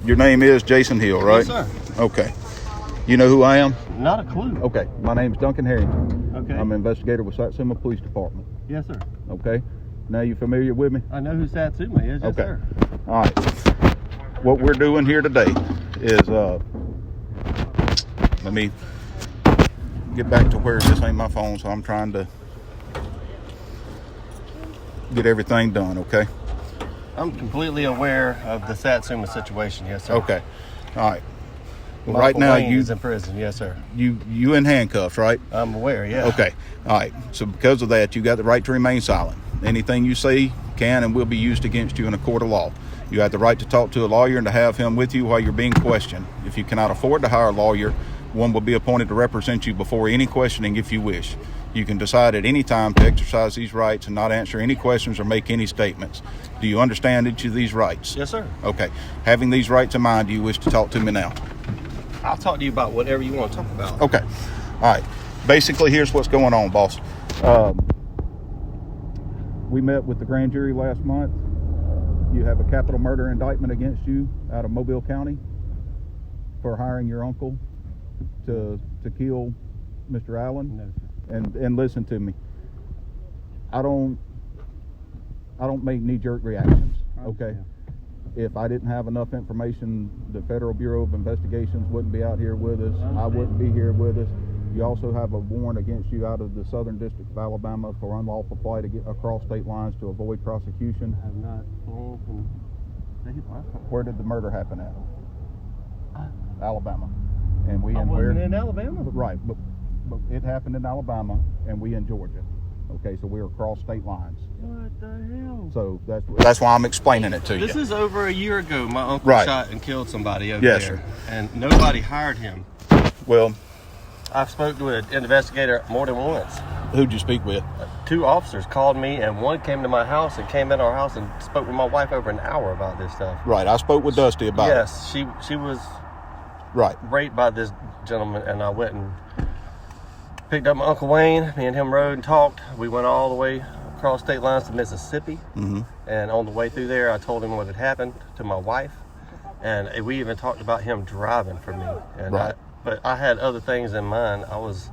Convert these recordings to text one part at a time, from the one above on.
Your name is Jason Hill, right? Yes, sir. Okay. You know who I am? Not a clue. Okay. My name's Duncan Herrington. Okay. I'm an investigator with Satsuma Police Department. Yes, sir. Okay. Now you familiar with me? I know who Satsuma is. Yes, Okay. sir. All right. What we're doing here today is, let me get back to where this ain't my phone, so I'm trying to get everything done, okay? I'm completely aware of the Satsuma situation. Yes, sir. Okay. All right. Well, Michael right now Wayne is in prison. Yes, sir. you in handcuffs, right? I'm aware. Yeah. Okay. All right. So because of that, you got the right to remain silent. Anything you say can and will be used against you in a court of law. You have the right to talk to a lawyer and to have him with you while you're being questioned. If you cannot afford to hire a lawyer, one will be appointed to represent you before any questioning if you wish. You can decide at any time to exercise these rights and not answer any questions or make any statements. Do you understand each of these rights? Yes, sir. Okay. Having these rights in mind, do you wish to talk to me now? I'll talk to you about whatever you want to talk about. Okay. All right. Basically, here's what's going on, boss. We met with the grand jury last month. You have a capital murder indictment against you out of Mobile County for hiring your uncle to kill Mr. Allen. No, sir. And listen to me. I don't make knee-jerk reactions. Okay. If I didn't have enough information, the Federal Bureau of Investigations wouldn't be out here with us. I wouldn't be here with us. You also have a warrant against you out of the Southern District of Alabama for unlawful flight across state lines to avoid prosecution. I have not flown from state line. Where did the murder happen at? Alabama. And we I in wasn't where? in Alabama. Right, but it happened in Alabama, and we in Georgia. Okay, so we're across state lines. What the hell? So that's why I'm explaining it to you. This is over a year ago. My uncle Right. shot and killed somebody over Yes, there. sir. And nobody hired him. Well, I've spoken to an investigator more than once. who'd you speak with? 2 officers called me, and one came to my house and came in our house and spoke with my wife over an hour about this stuff. Right, I spoke with Dusty about it. Yes, she was Right. raped by this gentleman, and I went and picked up my Uncle Wayne. Me and him rode and talked. We went all the way across state lines to Mississippi. Mm-hmm. And on the way through there, I told him what had happened to my wife. And we even talked about him driving for me. And Right. but I had other things in mind. I was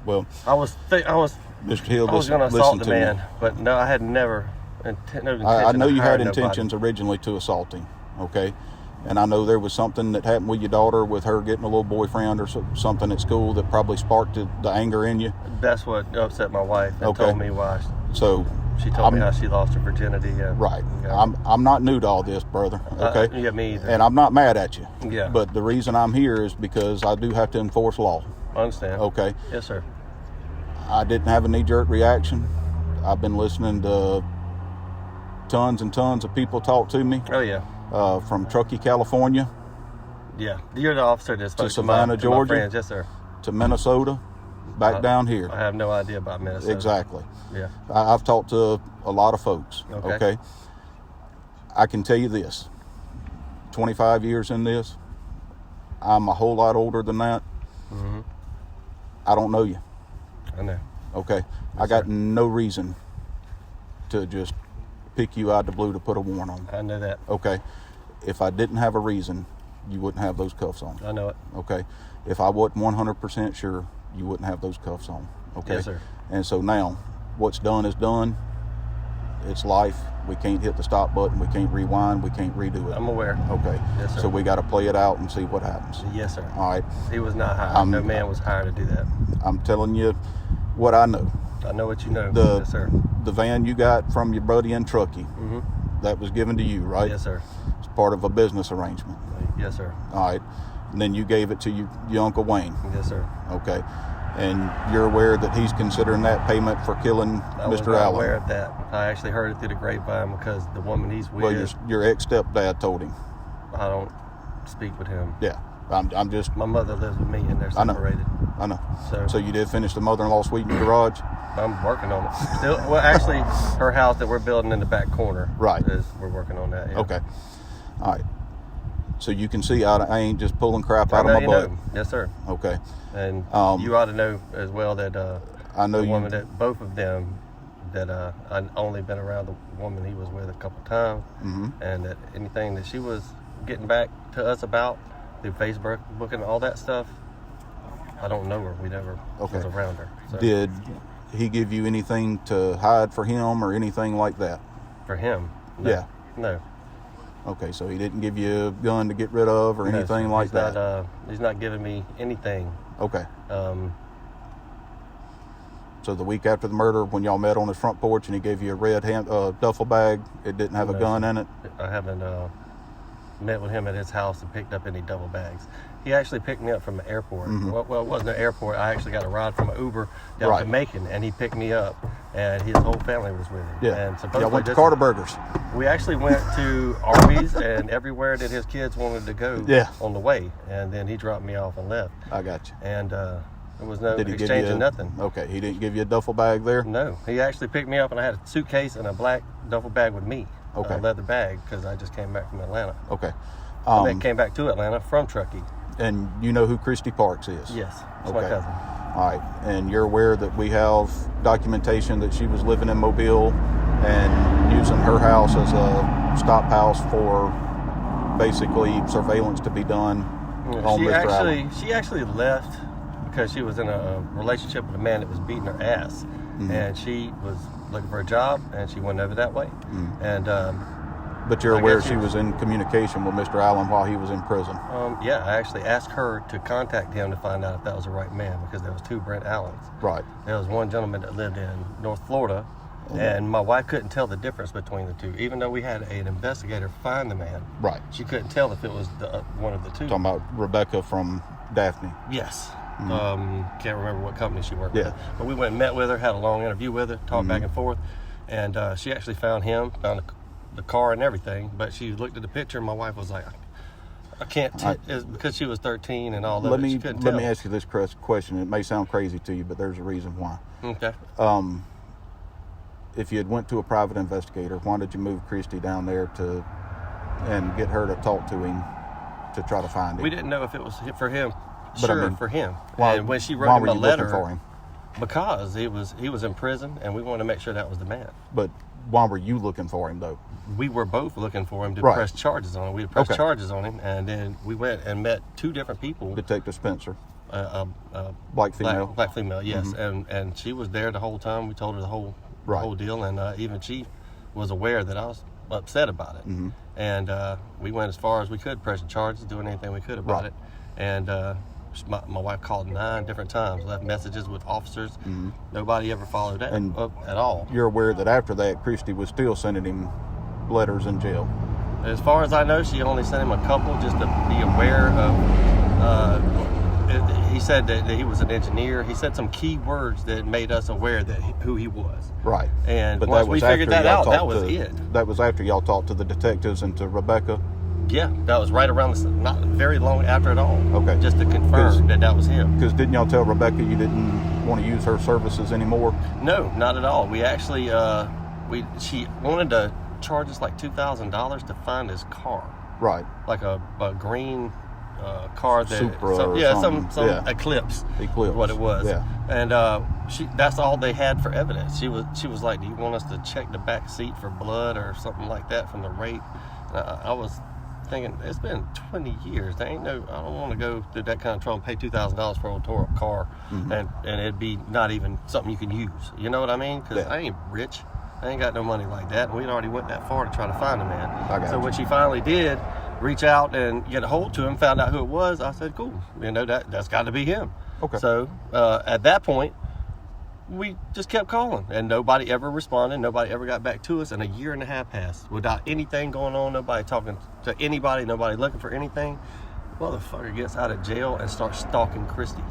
Well, Mr. Hill, I was going to assault the listen to man, me. but no, I had never no intention. I know you of had hiring nobody. intentions originally to assault him, okay? And I know there was something that happened with your daughter, with her getting a little boyfriend or something at school that probably sparked the anger in you. That's what upset my wife and Okay. told me why. So She told me how she lost her virginity. And, right. Yeah. I'm not new to all this, brother. Okay. Yeah, me either. And I'm not mad at you. Yeah. But the reason I'm here is because I do have to enforce law. I understand. Okay. Yes, sir. I didn't have a knee-jerk reaction. I've been listening to tons and tons of people talk to me. Oh yeah. From Truckee, California, Yeah. You're the officer that spoke to Savannah, to my Georgia. friends. Yes, sir. to Minnesota, back down here. I have no idea about Minnesota. Exactly. Yeah. I've talked to a lot of folks. Okay. I can tell you this. 25 years in this, I'm a whole lot older than that. Mm-hmm. I don't know you. I know. Okay. I got no reason to just pick you out the blue to put a warrant on. I know that. Okay. If I didn't have a reason, you wouldn't have those cuffs on. I know it. Okay. If I wasn't 100% sure, you wouldn't have those cuffs on. Okay. Yes, sir. And so now, what's done is done. It's life. We can't hit the stop button. We can't rewind. We can't redo it. I'm aware. Okay. Yes, sir. So we got to play it out and see what happens. Yes, sir. All right. He was not hired. No man was hired to do that. I'm telling you what I know. I know what you know. The Yes, sir. the van you got from your buddy in Truckee, Mm-hmm. that was given to you, right? Yes, sir. It's part of a business arrangement. Yes, sir. All right. And then you gave it to your Uncle Wayne. Yes, sir. Okay. And you're aware that he's considering that payment for killing I was Mr. not Allen. aware of that. I actually heard it through the grapevine because the woman he's with. Well, your ex-stepdad told him. I don't speak with him. Yeah. I'm just. My mother lives with me and they're I know. separated. I know. So, So you did finish the mother-in-law suite in your garage? I'm working on it. Still, well, actually, her house that we're building in the back corner. Right. We're working on that. Yeah. Okay. All right. So you can see I ain't just pulling crap I out know of my you butt. know. Yes, sir. Okay. And Um, you ought to know as well that I know the you. woman that both of them that I only been around the woman he was with a couple times, Mhm. and that anything that she was getting back to us about through Facebook, booking all that stuff, I don't know her. We never was around her. So. Did he give you anything to hide for him or anything like that? For him? No. Yeah. No. Okay, so he didn't give you a gun to get rid of or anything like that? He's not giving me anything. Okay. So the week after the murder, when y'all met on his front porch and he gave you a red duffel bag, it didn't have a gun in it? I haven't met with him at his house and picked up any duffel bags. He actually picked me up from the airport. Mm-hmm. Well, it wasn't an airport. I actually got a ride from an Uber down to Macon, and he picked me up, and his whole family was with him. Yeah. And supposedly y'all went to Carter Burgers. We actually went to Arby's and everywhere that his kids wanted to go on the way, and then he dropped me off and left. I got you. And there was no exchange of nothing. Okay, he didn't give you a duffel bag there? No, he actually picked me up, and I had a suitcase and a black duffel bag with me. Okay. A leather bag, because I just came back from Atlanta. Okay. And then came back to Atlanta from Truckee. And you know who Christy Parks is? Yes, it's my cousin. All right, and you're aware that we have documentation that she was living in Mobile and using her house as a stop house for basically surveillance to be done on Mr. Allen. She actually left because she was in a relationship with a man that was beating her ass, and she was looking for a job, and she went over that way. And but you're aware she was in communication with Mr. Allen while he was in prison? Yeah, I actually asked her to contact him to find out if that was the right man, because there was two Brent Allens. Right. There was one gentleman that lived in North Florida, and my wife couldn't tell the difference between the two. Even though we had an investigator find the man, right, she couldn't tell if it was one of the two. Talking about Rebecca from Daphne. Yes. Can't remember what company she worked with. But we went and met with her, had a long interview with her, talked back and forth, and she actually found the car and everything, but she looked at the picture and my wife was like, I can't because she was 13 and all that. Let me ask you this question. It may sound crazy to you, but there's a reason why. Okay. If you had went to a private investigator, why did you move Christy down there and get her to talk to him to try to find him? We didn't know if it was for him. But sure, I mean, for him. Why, and when she wrote him a letter, for him? Because he was in prison, and we wanted to make sure that was the man. But why were you looking for him, though? We were both looking for him to press charges on him. We pressed charges on him, and then we went and met two different people. Detective Spencer. Black female. Black female, yes. And she was there the whole time. We told her the whole deal, and even she was aware that I was upset about it. And we went as far as we could, pressing charges, doing anything we could about it. And my wife called 9 different times, left messages with officers. Nobody ever followed that up at all. You're aware that after that, Christy was still sending him letters in jail? As far as I know, she only sent him a couple just to be aware of. He said that he was an engineer. He said some key words that made us aware that who he was. Right. And but once we figured that out, that was it. That was after y'all talked to the detectives and to Rebecca? Yeah, that was right around not very long after at all. Okay. Just to confirm that was him. Because didn't y'all tell Rebecca you didn't want to use her services anymore? No, not at all. We actually, she wanted to charge us like $2,000 to find his car. Right. Like a green car that Supra some Eclipse. What it was. Yeah. And that's all they had for evidence. She was like, do you want us to check the back seat for blood or something like that from the rape? I was thinking, it's been 20 years. I don't want to go through that kind of trouble and pay $2,000 for a tore up car, and it'd be not even something you can use. You know what I mean? Because I ain't rich. I ain't got no money like that, and we'd already went that far to try to find a man. So when she finally did reach out and get a hold to him, found out who it was, I said, cool, that's got to be him. Okay. So at that point, we just kept calling, and nobody ever responded. Nobody ever got back to us, and a year and a half passed without anything going on, nobody talking to anybody, nobody looking for anything. Motherfucker gets out of jail and starts stalking Christy.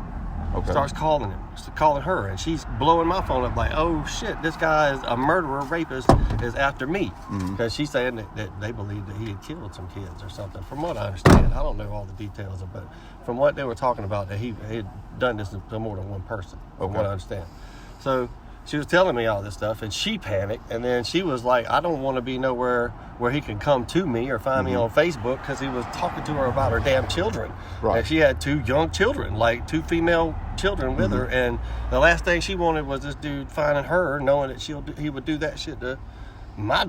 Okay. Starts calling her, and she's blowing my phone up like, oh shit, this guy is a murderer, rapist, is after me. Because she's saying that they believe that he had killed some kids or something. From what I understand, I don't know all the details, but from what they were talking about, that he had done this to more than one person, from what I understand. So she was telling me all this stuff, and she panicked, and then she was like, I don't want to be nowhere where he can come to me or find me on Facebook, because he was talking to her about her damn children. Right. And she had 2 young children, like 2 female children with her, and the last thing she wanted was this dude finding her, knowing that he would do that shit to my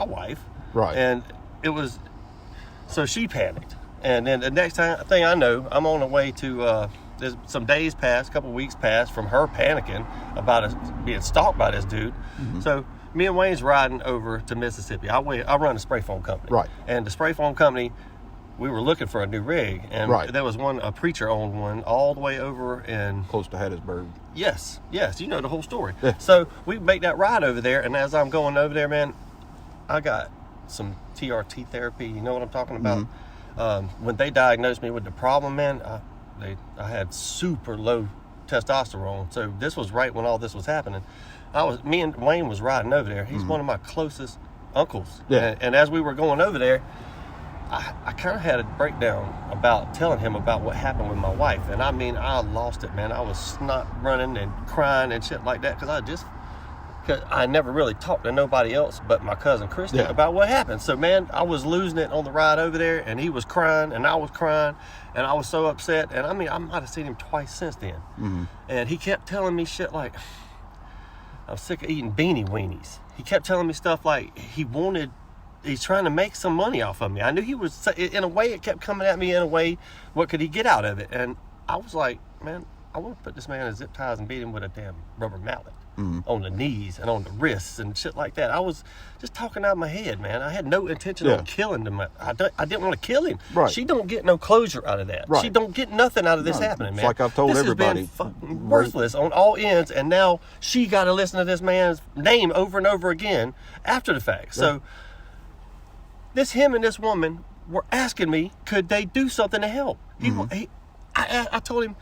wife. Right. And it was So she panicked. And then the next thing I know, I'm on the way to, there's some days passed, a couple of weeks passed from her panicking about us being stalked by this dude. Mm-hmm. So me and Wayne's riding over to Mississippi. I run a spray foam company. Right. And the spray foam company, we were looking for a new rig. And there was a preacher owned one all the way over in... Close to Hattiesburg. Yes. You know the whole story. Yeah. So we make that ride over there. And as I'm going over there, man, I got some TRT therapy. You know what I'm talking about? Mm-hmm. When they diagnosed me with the problem, man, I had super low testosterone. So this was right when all this was happening. Me and Wayne was riding over there. He's one of my closest uncles. Yeah. And as we were going over there, I kind of had a breakdown about telling him about what happened with my wife. And I mean, I lost it, man. I was snot running and crying and shit like that because I never really talked to nobody else but my cousin Christy about what happened. So, man, I was losing it on the ride over there, and he was crying, and I was crying, and I was so upset. And, I mean, I might have seen him twice since then. Mm-hmm. And he kept telling me shit like, I'm sick of eating beanie weenies. He kept telling me stuff like he's trying to make some money off of me. I knew he was, in a way, it kept coming at me in a way, what could he get out of it? And I was like, man, I want to put this man in zip ties and beat him with a damn rubber mallet. Mm-hmm. On the knees and on the wrists and shit like that. I was just talking out of my head, man. I had no intention of killing him. I didn't want to kill him. Right. She don't get no closure out of that. Right. She don't get nothing out of this happening, man. It's like I've told everybody. This has been fucking worthless on all ends, and now she got to listen to this man's name over and over again after the fact. Yeah. So him and this woman were asking me, could they do something to help? Mm-hmm. I told him,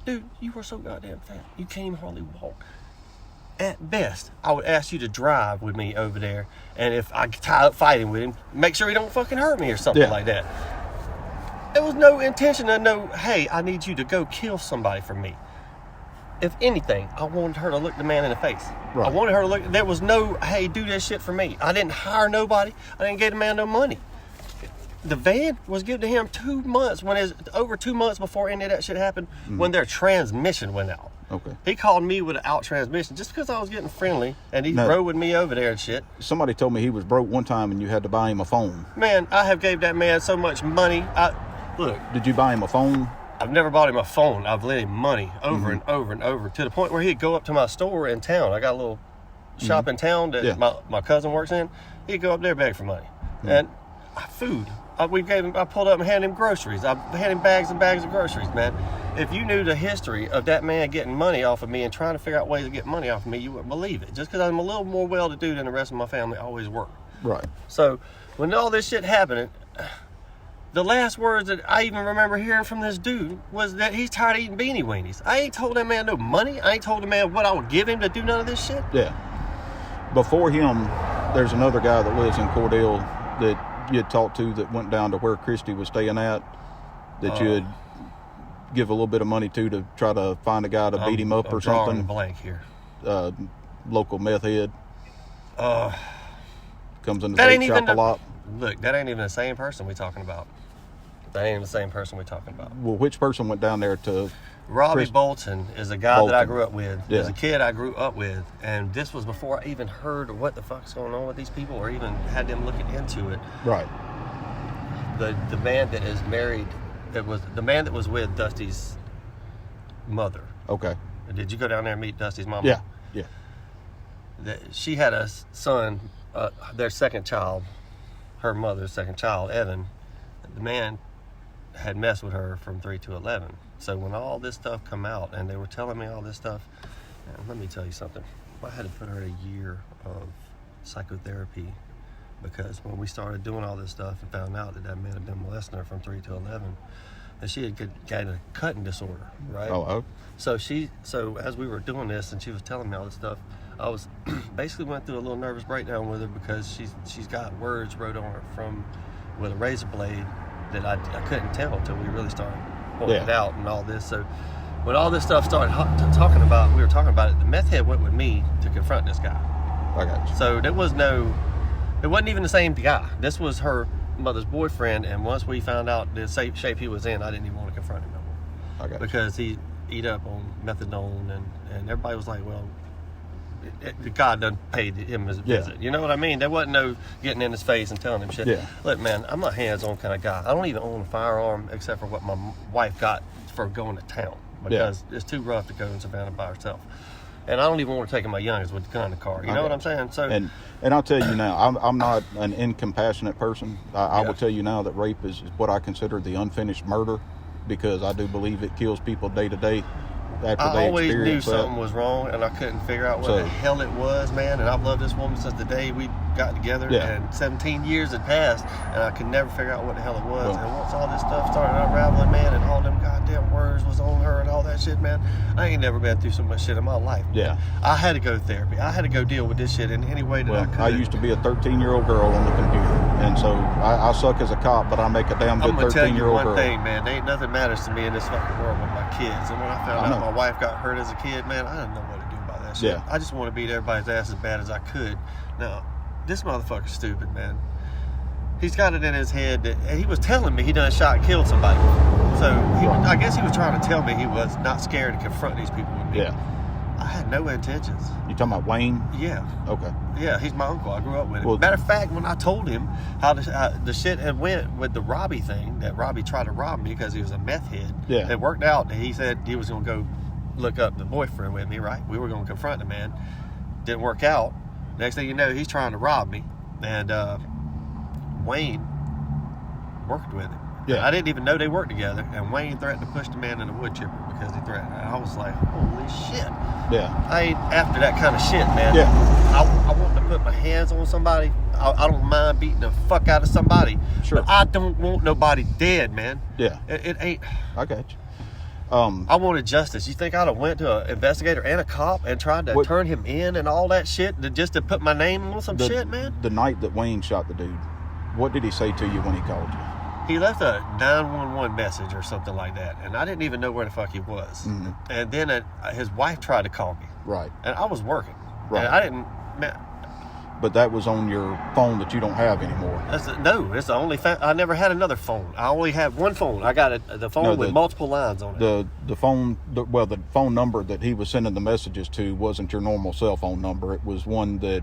dude, you were so goddamn fat. You can't even hardly walk. At best, I would ask you to drive with me over there, and if I tie up fighting with him, make sure he don't fucking hurt me or something like that. There was no intention of hey, I need you to go kill somebody for me. If anything, I wanted her to look the man in the face. Right. I wanted her to look. There was no, hey, do this shit for me. I didn't hire nobody. I didn't give the man no money. The van was given to him 2 months, over 2 months before any of that shit happened, when their transmission went out. Okay. He called me with an out transmission just because I was getting friendly, and he rode with me over there and shit. Somebody told me he was broke one time and you had to buy him a phone. Man, I have gave that man so much money. Look. Did you buy him a phone? I've never bought him a phone. I've lent him money over and over and over to the point where he'd go up to my store in town. I got a little shop in town that my cousin works in. He'd go up there and beg for money. And food. I pulled up and handed him groceries. I handed him bags and bags of groceries, man. If you knew the history of that man getting money off of me and trying to figure out ways to get money off of me, you wouldn't believe it. Just because I'm a little more well-to-do than the rest of my family always were. Right. So when all this shit happened, the last words that I even remember hearing from this dude was that he's tired of eating beanie weenies. I ain't told that man no money. I ain't told the man what I would give him to do none of this shit. Yeah. Before him, there's another guy that lives in Cordell that you had talked to that went down to where Christy was staying at, that you had give a little bit of money to try to find a guy to beat him up or something. I'm drawing a blank here. Local meth head. Comes in the that vape shop a lot. Look, that ain't even the same person we're talking about. That ain't even the same person we're talking about. Well, which person went down there to... Robbie Bolton is a guy that I grew up with. Yeah. As a kid, I grew up with. And this was before I even heard what the fuck's going on with these people or even had them looking into it. Right. The man that is married... the man that was with Dusty's mother. Okay. Did you go down there and meet Dusty's mama? Yeah. She had a son, their second child, her mother's second child, Evan. The man had messed with her from 3 to 11. So when all this stuff come out and they were telling me all this stuff, man, let me tell you something. I had to put her in a year of psychotherapy because when we started doing all this stuff and found out that man had been molesting her from 3 to 11, and she had gotten a cutting disorder, right? Oh. So as we were doing this and she was telling me all this stuff, I was basically went through a little nervous breakdown with her because she's got words wrote on her with a razor blade that I couldn't tell until we really started pointing it out and all this. So when all this stuff started talking about it, the meth head went with me to confront this guy. I got you. So it wasn't even the same guy. This was her mother's boyfriend, and once we found out the shape he was in, I didn't even want to confront him no more. I got you. Because he eat up on methadone, and everybody was like, well, God done paid him his visit. You know what I mean? There wasn't no getting in his face and telling him shit. Yeah. Look, man, I'm a hands-on kind of guy. I don't even own a firearm except for what my wife got for going to town because it's too rough to go in Savannah by herself. And I don't even want to take my youngest with the gun in the car. You know what I'm saying? So and I'll tell you now, I'm not an incompassionate person. I will tell you now that rape is what I consider the unfinished murder, because I do believe it kills people day to day after they always knew experience something was wrong, and I couldn't figure out what the hell it was, man. And I've loved this woman since the day we got together, and 17 years had passed, and I could never figure out what the hell it was. And once all this stuff started unraveling, man, and all them goddamn words was on her and all that shit, man, I ain't never been through so much shit in my life. Yeah. I had to go to therapy. I had to go deal with this shit in any way that I could. I used to be a 13-year-old girl on the computer, and so I suck as a cop, but I make a damn good 13-year-old girl. I'm going to tell you one thing, man. There ain't nothing matters to me in this fucking world with my kids. And when I found out my wife got hurt as a kid, man, I didn't know what to do about that shit. Yeah. I just want to beat everybody's ass as bad as I could. Now, this motherfucker's stupid, man. He's got it in his head that he was telling me he done shot and killed somebody. So I guess he was trying to tell me he was not scared to confront these people with me. Yeah. I had no intentions. You talking about Wayne? Yeah. Okay. Yeah, he's my uncle. I grew up with him. Matter of fact, when I told him how the shit had went with the Robbie thing, that Robbie tried to rob me because he was a meth head, it worked out. He said he was going to go look up the boyfriend with me, right? We were going to confront the man. Didn't work out. Next thing you know, he's trying to rob me. And Wayne worked with him. Yeah. I didn't even know they worked together. And Wayne threatened to push the man in the wood chipper because he threatened. And I was like, holy shit. Yeah. I ain't after that kind of shit, man. Yeah. I want to put my hands on somebody. I don't mind beating the fuck out of somebody. Sure. But I don't want nobody dead, man. Yeah. It ain't. I got you. I wanted justice. You think I'd have went to an investigator and a cop and tried to turn him in and all that shit just to put my name on some shit, man? The night that Wayne shot the dude, what did he say to you when he called you? He left a 911 message or something like that, and I didn't even know where the fuck he was. Mm-hmm. And then his wife tried to call me. Right. And I was working. Right. And I didn't... Man, but that was on your phone that you don't have anymore. It's the only I never had another phone. I only had one phone. I got the phone with multiple lines on it. The phone number that he was sending the messages to wasn't your normal cell phone number. It was one that...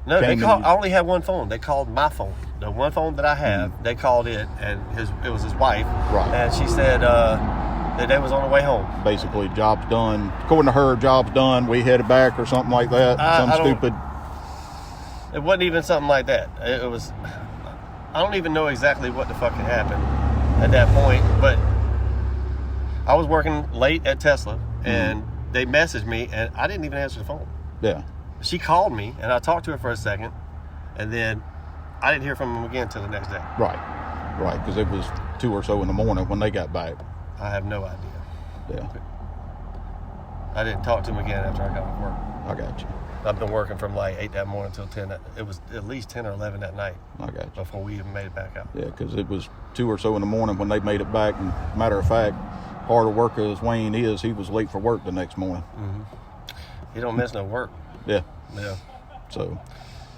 No, I only had one phone. They called my phone. The one phone that I have, they called it, and it was his wife. Right. And she said that they was on the way home. Basically, job's done. According to her, job's done. We headed back or something like that. Stupid... It wasn't even something like that. It was... I don't even know exactly what the fuck had happened at that point, but I was working late at Tesla, and they messaged me, and I didn't even answer the phone. Yeah. She called me, and I talked to her for a second, and then I didn't hear from them again until the next day. Right, because it was 2 or so in the morning when they got back. I have no idea. Yeah. I didn't talk to them again after I got off work. I got you. I've been working from like 8 that morning until 10. It was at least 10 or 11 that night. I got you. Before we even made it back out. Yeah, because it was 2 or so in the morning when they made it back. And matter of fact, hard a worker as Wayne is, he was late for work the next morning. Mm-hmm. He don't miss no work. Yeah. Yeah. So.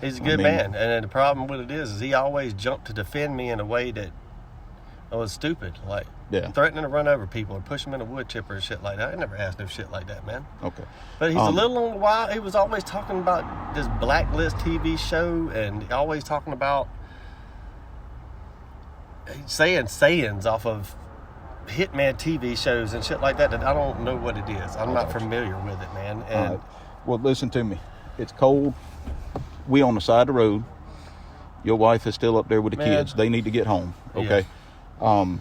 He's a good man. And the problem with it is he always jumped to defend me in a way that was stupid. Like threatening to run over people and push them in a wood chipper and shit like that. I never asked no shit like that, man. Okay. But he's a little on the wild. He was always talking about this Blacklist TV show and always talking about saying sayings off of Hitman TV shows and shit like that I don't know what it is. I'm not familiar with it, man. And well, listen to me. It's cold. We on the side of the road. Your wife is still up there with the kids. They need to get home. Okay. Yeah.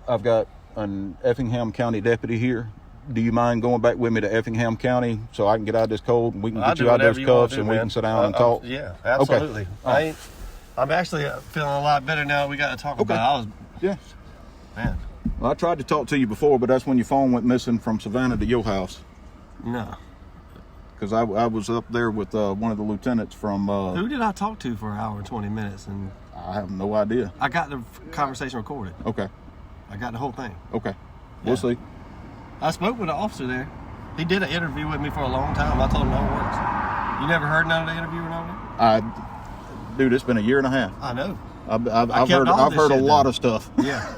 I've got an Effingham County deputy here. Do you mind going back with me to Effingham County so I can get out of this cold and we can get you out of those cuffs and we can sit down and talk? Yeah, absolutely. Okay. I'm actually feeling a lot better now. We got to talk about it. Man. Well, I tried to talk to you before, but that's when your phone went missing from Savannah to your house. No. Because I was up there with one of the lieutenants from... Who did I talk to for an hour and 20 minutes? And I have no idea. I got the conversation recorded. Okay. I got the whole thing. Okay. We'll see. I spoke with the officer there. He did an interview with me for a long time. I told him no words. You never heard none of the interview or nothing? Dude, it's been a year and a half. I know. I've heard a lot of stuff. Yeah.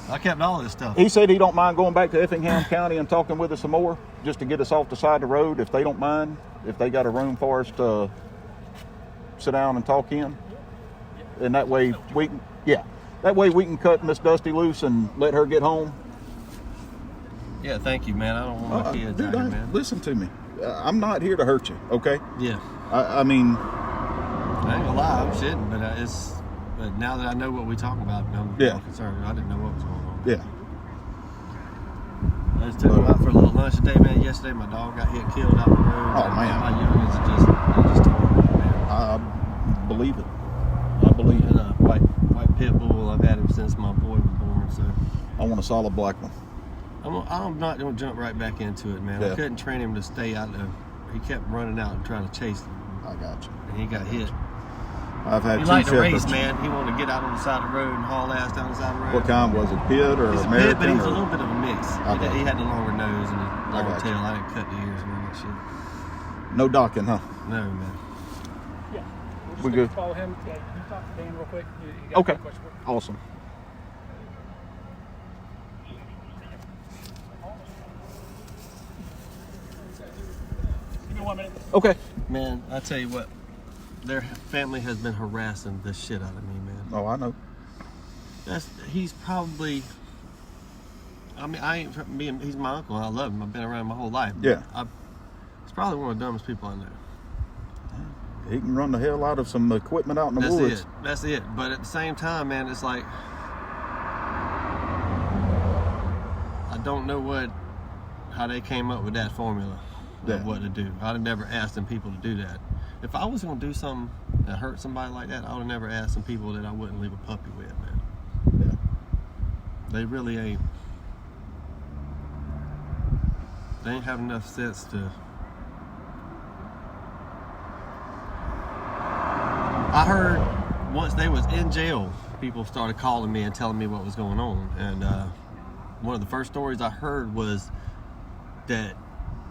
I kept all this stuff. He said he don't mind going back to Effingham County and talking with us some more, just to get us off the side of the road, if they don't mind, if they got a room for us to sit down and talk in. And that way we can, that way we can cut Miss Dusty loose and let her get home. Yeah, thank you, man. I don't want my kids dude, out here, man. Listen to me. I'm not here to hurt you, okay? Yeah. I mean... I ain't gonna lie, I'm shitting, but now that I know what we talking about, I'm more concerned. I didn't know what was going on. Yeah. I just took him out for a little lunch today, man. Yesterday, my dog got killed out the road. Oh, man. My youngins are just torn up, man. I believe it. I believe it. And a white pit bull. I've had him since my boy was born, so... I want a solid black one. I'm not going to jump right back into it, man. Yeah. I couldn't train him to stay out there. He kept running out and trying to chase him. I got you. And he got hit. I've had He two liked to shepherds. race, man. He wanted to get out on the side of the road and haul ass down the side of the road. What kind was it? Pit or He's a American? pit, but he's a or- little bit of a mix. Okay. He had the longer nose and the long got tail. you. I didn't cut the ears and all that shit. No docking, huh? No, man. Yeah. We good? Follow him. Yeah, you talk to Dan real quick. You got Okay. a question for him? Awesome. Give me 1 minute. Okay. Man, I tell you what, their family has been harassing the shit out of me, man. Oh, I know. He's probably... I mean, he's my uncle. I love him. I've been around my whole life. Yeah. He's probably one of the dumbest people I know. He can run the hell out of some equipment out in the woods. That's it. But at the same time, man, it's like... I don't know how they came up with that formula of what to do. I'd have never asked them people to do that. If I was going to do something that hurt somebody like that, I would have never asked some people that I wouldn't leave a puppy with, man. Yeah. They really ain't... They ain't have enough sense to... I heard once they was in jail, people started calling me and telling me what was going on. And one of the first stories I heard was that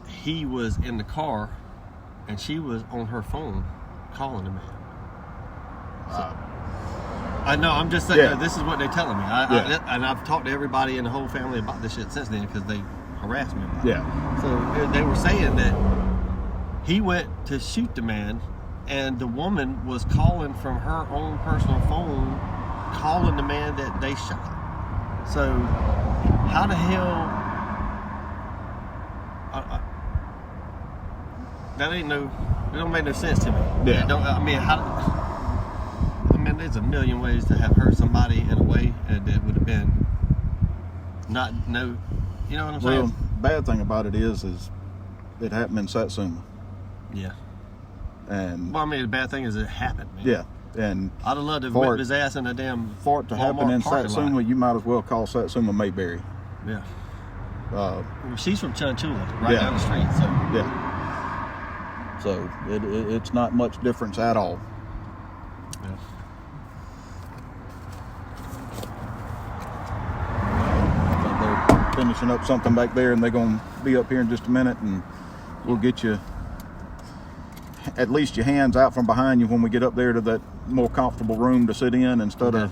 he was in the car and she was on her phone calling the man. So, I know, I'm just saying, this is what they're telling me. And I've talked to everybody in the whole family about this shit since then because they harassed me about it. So they were saying that he went to shoot the man and the woman was calling from her own personal phone, calling the man that they shot. So how the hell... that ain't no... It don't make no sense to me. Yeah. It don't, I mean, there's a million ways to have hurt somebody in a way that would have been not... No... You know what I'm saying? Well, bad thing about it is it happened in Satsuma. Yeah. And well, I mean, the bad thing is it happened, man. yeah, and I'd have loved to have whipped his ass in a damn for it to happen in Satsuma, you might as well call Satsuma Mayberry. Yeah. Uh, She's from Chunchula, right down the street. So yeah. So it's not much difference at all. yeah. They're finishing up something back there, and they're going to be up here in just a minute, and we'll get you at least your hands out from behind you when we get up there to that more comfortable room to sit in instead of...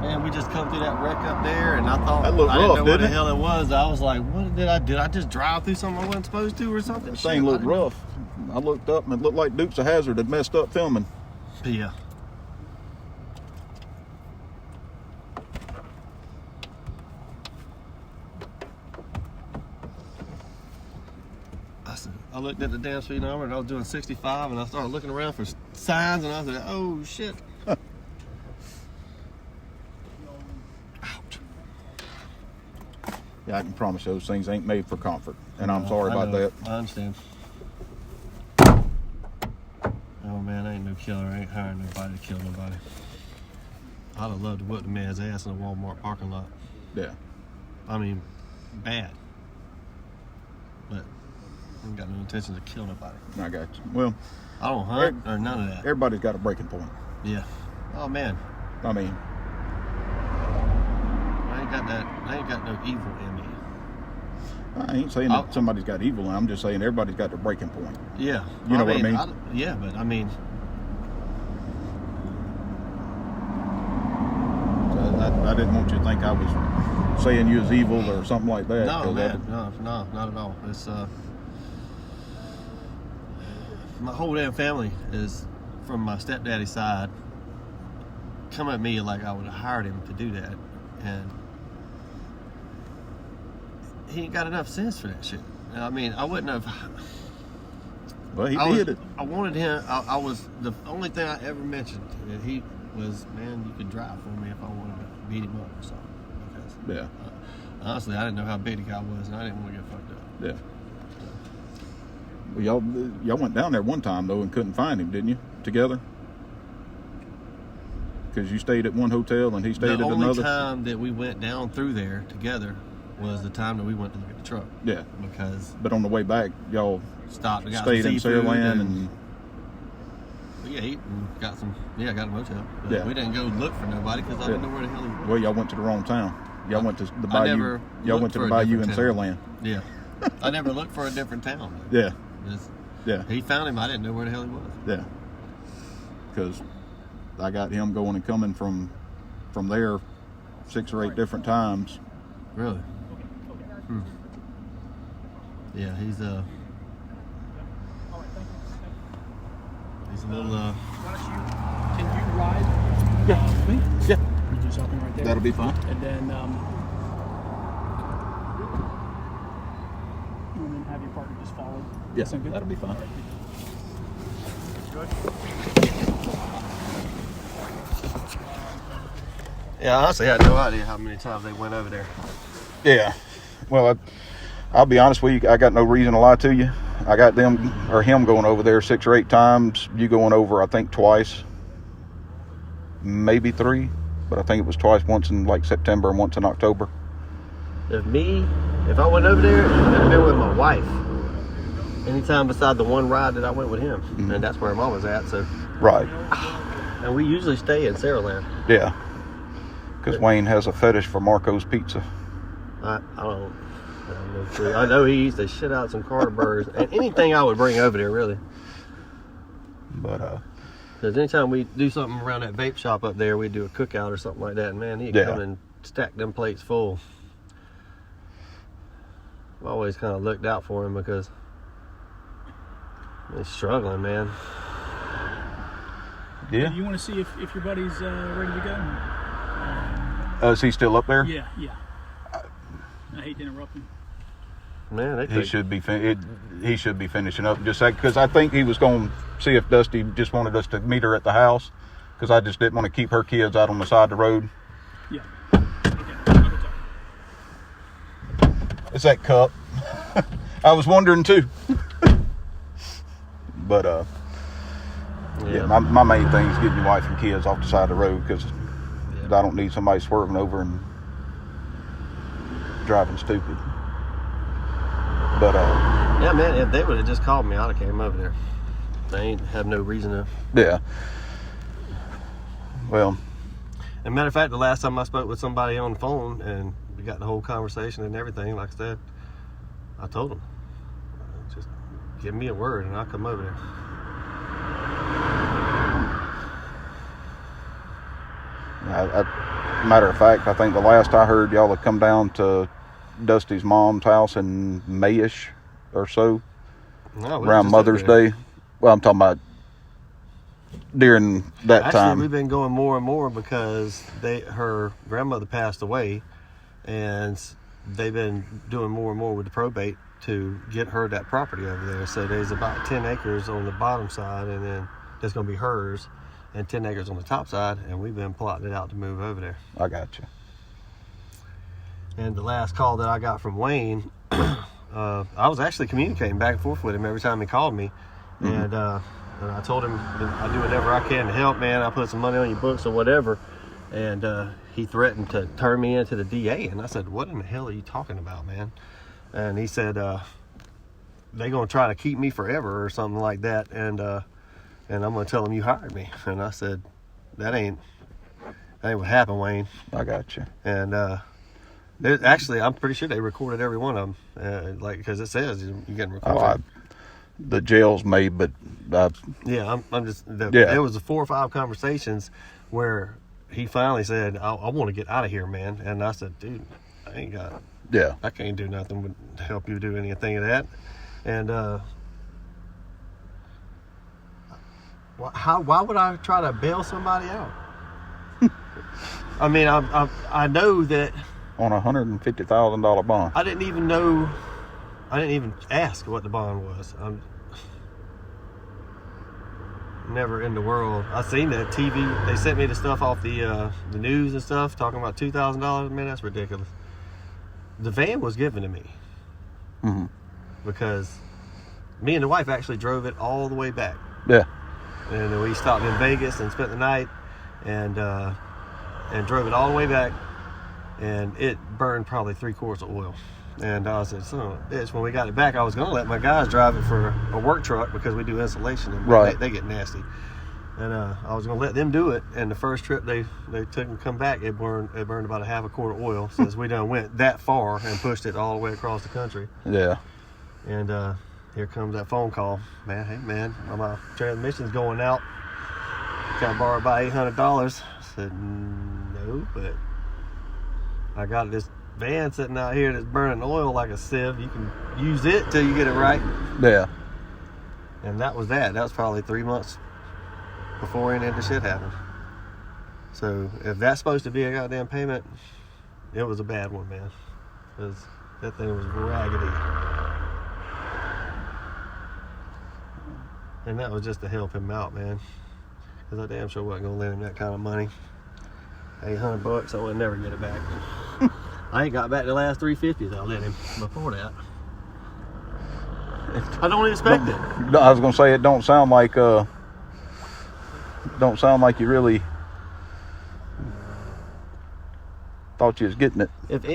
Man, we just come through that wreck up there, and I thought That looked I didn't rough, know what the didn't it? hell it was. I was like, what did I do? I just drive through something I wasn't supposed to or something? That thing looked rough. I looked up and it looked like Dukes of Hazzard had messed up filming. Yeah. I looked at the damn speed number and I was doing 65 and I started looking around for signs and I was like, oh shit. Ouch. Yeah, I can promise you those things ain't made for comfort. And I'm sorry about that. I understand. Oh man, I ain't no killer. I ain't hiring nobody to kill nobody. I'd have loved to whip the man's ass in a Walmart parking lot. Yeah. I mean, bad. But I ain't got no intention to kill nobody. I got you. Well, I don't hunt or none of that. everybody's got a breaking point. Yeah. Oh man, I mean, I ain't got that. I ain't got no evil in me. I ain't saying that somebody's got evil. I'm just saying everybody's got their breaking point. Yeah. You know what I mean? Yeah, but I mean, I didn't want you to think I was saying you was evil or something like that. no, man, no, not at all. It's my whole damn family is from my stepdaddy's side. Come at me like I would have hired him to do that, and he ain't got enough sense for that shit. I mean, I wouldn't have. Well, he did it. I wanted him. I was the only thing I ever mentioned. And he was, man, you could drive for me if I wanted to beat him up or something. Because, Yeah. Honestly, I didn't know how big the guy was, and I didn't want to get fucked up. Yeah. Well, y'all went down there one time though and couldn't find him, didn't you? Together. Because you stayed at one hotel and he stayed at another. The only time that we went down through there together was the time that we went to look at the truck. Yeah. But on the way back, y'all stopped and got stayed some in seafood Saraland and we ate and got a motel. But yeah. We didn't go look for nobody because I didn't know where the hell he was. Well, y'all went to the wrong town. Y'all went to the bayou. Y'all went to the bayou in Saraland. Yeah. I never looked for a different town. Yeah. Yeah. He found him. I didn't know where the hell he was. Yeah. Because I got him going and coming from there 6 or 8 different times. Really? Yeah, he's a little Can you ride? Yeah. Me? Yeah. You do something right there. That'll be fine. And then have your partner just follow. Yes, Sound good? that'll be fine. Good. Yeah, honestly, I had no idea how many times they went over there. Yeah. Well, I'll be honest with you. I got no reason to lie to you. I got him going over there 6 or 8 times. You going over, I think, twice, maybe 3, but I think it was twice. Once in like September and once in October. If I went over there, it would have been with my wife. Anytime beside the one ride that I went with him, and that's where Mom was at. So. Right. And we usually stay in Saraland. Yeah. Because Wayne has a fetish for Marco's Pizza. I don't know. I know he used to shit out some Carter burgers and anything I would bring over there, really. But because anytime we do something around that vape shop up there, we do a cookout or something like that, and man, he'd come and stack them plates full. I've always kind of looked out for him because he's struggling, man. Yeah. You want to see if your buddy's ready to go? Is he still up there? Yeah. I hate to interrupt him. Man, he should be finishing up. Just because I think he was going to see if Dusty just wanted us to meet her at the house, because I just didn't want to keep her kids out on the side of the road. Yeah. Okay. It's that cup. I was wondering too. But yeah, my main thing is getting your wife and kids off the side of the road, because I don't need somebody swerving over and driving stupid. But yeah, man, if they would have just called me, I'd have came over there. They ain't have no reason to. Yeah. Well, as a matter of fact, the last time I spoke with somebody on the phone and we got the whole conversation and everything, like I said, I told them, just give me a word and I'll come over there. Matter of fact, I think the last I heard, y'all had come down to Dusty's mom's house in Mayish or so, around Mother's Day. Well, I'm talking about during that time. Actually, we've been going more and more because her grandmother passed away, and they've been doing more and more with the probate to get her that property over there. So there's about 10 acres on the bottom side, and then that's going to be hers, and 10 acres on the top side, and we've been plotting it out to move over there. I got you. And the last call that I got from Wayne, I was actually communicating back and forth with him every time he called me. And I told him I do whatever I can to help, man. I put some money on your books or whatever. And he threatened to turn me into the DA. And I said, what in the hell are you talking about, man? And he said, they're going to try to keep me forever or something like that. And I'm going to tell them you hired me. And I said, that ain't what happened, Wayne. I got you. And Actually, I'm pretty sure they recorded every one of them, because it says you can record. The jails may, but yeah, I'm just. There was 4 or 5 conversations where he finally said, "I want to get out of here, man," and I said, "Dude, I can't do nothing to help you do anything of that," and why would I try to bail somebody out? I mean, I know that on a $150,000 bond. I didn't even ask what the bond was. I'm never in the world. I seen that TV. They sent me the stuff off the news and stuff talking about $2,000. Man, that's ridiculous. The van was given to me because me and the wife actually drove it all the way back. Yeah. And we stopped in Vegas and spent the night, and drove it all the way back, and it burned probably 3 quarts of oil. And I said, son of a bitch, when we got it back, I was going to let my guys drive it for a work truck because we do insulation, and they get nasty. And I was going to let them do it, and the first trip they took and come back, it burned about a half a quart of oil since we done went that far and pushed it all the way across the country. Yeah. And here comes that phone call. Man, hey man, my transmission's going out. Can I borrow about $800? I said, no, but I got this van sitting out here that's burning oil like a sieve. You can use it till you get it right. Yeah. And that was that. That was probably 3 months before any of the shit happened. So if that's supposed to be a goddamn payment, it was a bad one, man. Because that thing was raggedy. And that was just to help him out, man. Because I damn sure wasn't going to lend him that kind of money. $800, I would never get it back. I ain't got back the last $350 I lent him before that. I don't expect it. I was going to say, it don't sound like you really thought you was getting it. If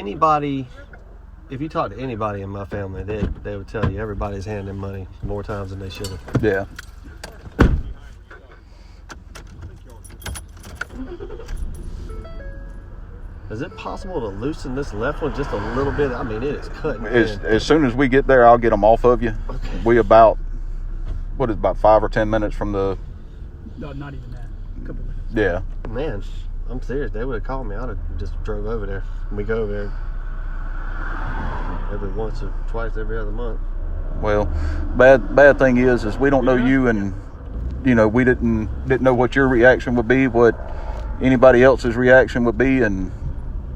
you talk to anybody in my family, they would tell you everybody's handing money more times than they should have. Yeah. Is it possible to loosen this left one just a little bit? I mean, it is cutting. As soon as we get there, I'll get them off of you. Okay. We about 5 or 10 minutes from the... No, not even that. A couple minutes. Yeah. Man, I'm serious. They would have called me. I'd have just drove over there. We go over there every once or twice every other month. Well, bad thing is we don't know you, and we didn't know what your reaction would be, what anybody else's reaction would be, and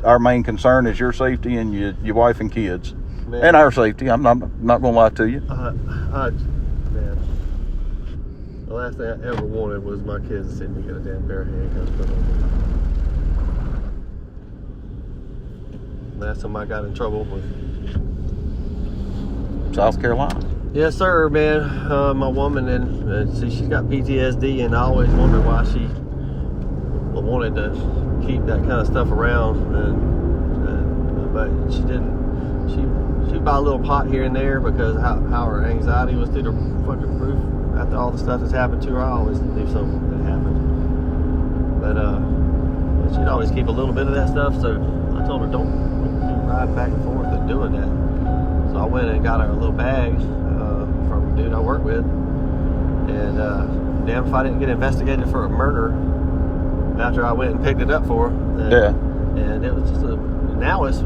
our main concern is your safety and your wife and kids. Man. And our safety. I'm not gonna lie to you. Man, the last thing I ever wanted was my kids to see me get a damn pair of handcuffs put on me. Last time I got in trouble with South Carolina. Yes, sir, man. My woman, and see, she's got PTSD, and I always wondered why she wanted to keep that kind of stuff around, but she didn't. She'd buy a little pot here and there because how her anxiety was through the fucking roof after all the stuff that's happened to her. I always knew something had happened, but she'd always keep a little bit of that stuff. So I told her don't ride back and forth and doing that. So I went and got her a little bag from a dude I work with, and damn if I didn't get investigated for a murder after I went and picked it up for her. And it was just now it's a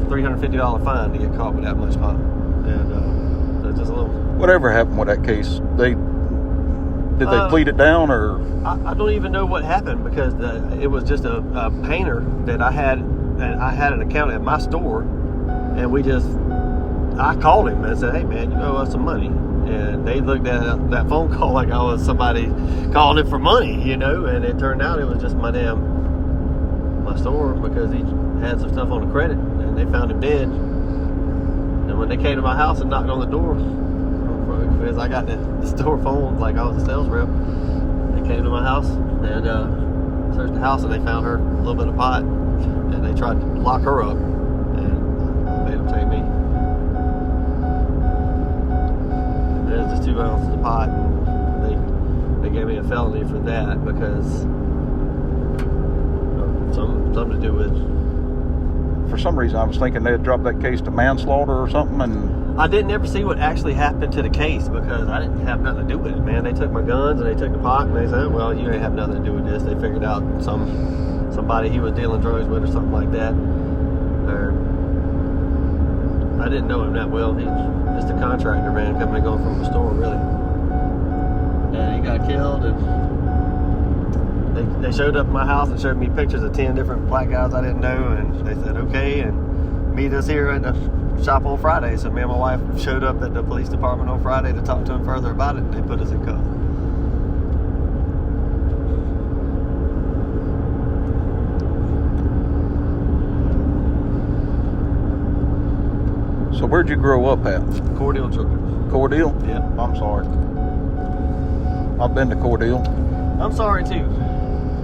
$350 fine to get caught with that much pot. And it's just a little. Whatever happened with that case? Did they plead it down, or? I don't even know what happened because it was just a painter that I had an account at my store, and I called him and said, hey man, you owe us some money. And they looked at that phone call like I was somebody calling it for money, and it turned out it was just my store because he had some stuff on the credit, and they found him dead. And when they came to my house and knocked on the door, because I got the store phone like I was a sales rep, they came to my house and searched the house, and they found her a little bit of pot, and they tried to lock her up, and I made them take me. It was just 2 ounces of pot, and they gave me a felony for that because something to do with for some reason, I was thinking they'd drop that case to manslaughter or something, and I didn't ever see what actually happened to the case because I didn't have nothing to do with it, man. They took my guns and they took the pot and they said, well, you ain't have nothing to do with this. They figured out somebody he was dealing drugs with or something like that. Or I didn't know him that well. He's just a contractor, man, coming and going from the store, really. And he got killed, and they showed up at my house and showed me pictures of 10 different black guys I didn't know, and they said, okay, and meet us here at the shop on Friday. So me and my wife showed up at the police department on Friday to talk to him further about it, and they put us in cuffs. So where'd you grow up at? Cordele, Georgia. Cordele? Yeah. I'm sorry. I've been to Cordele. I'm sorry too,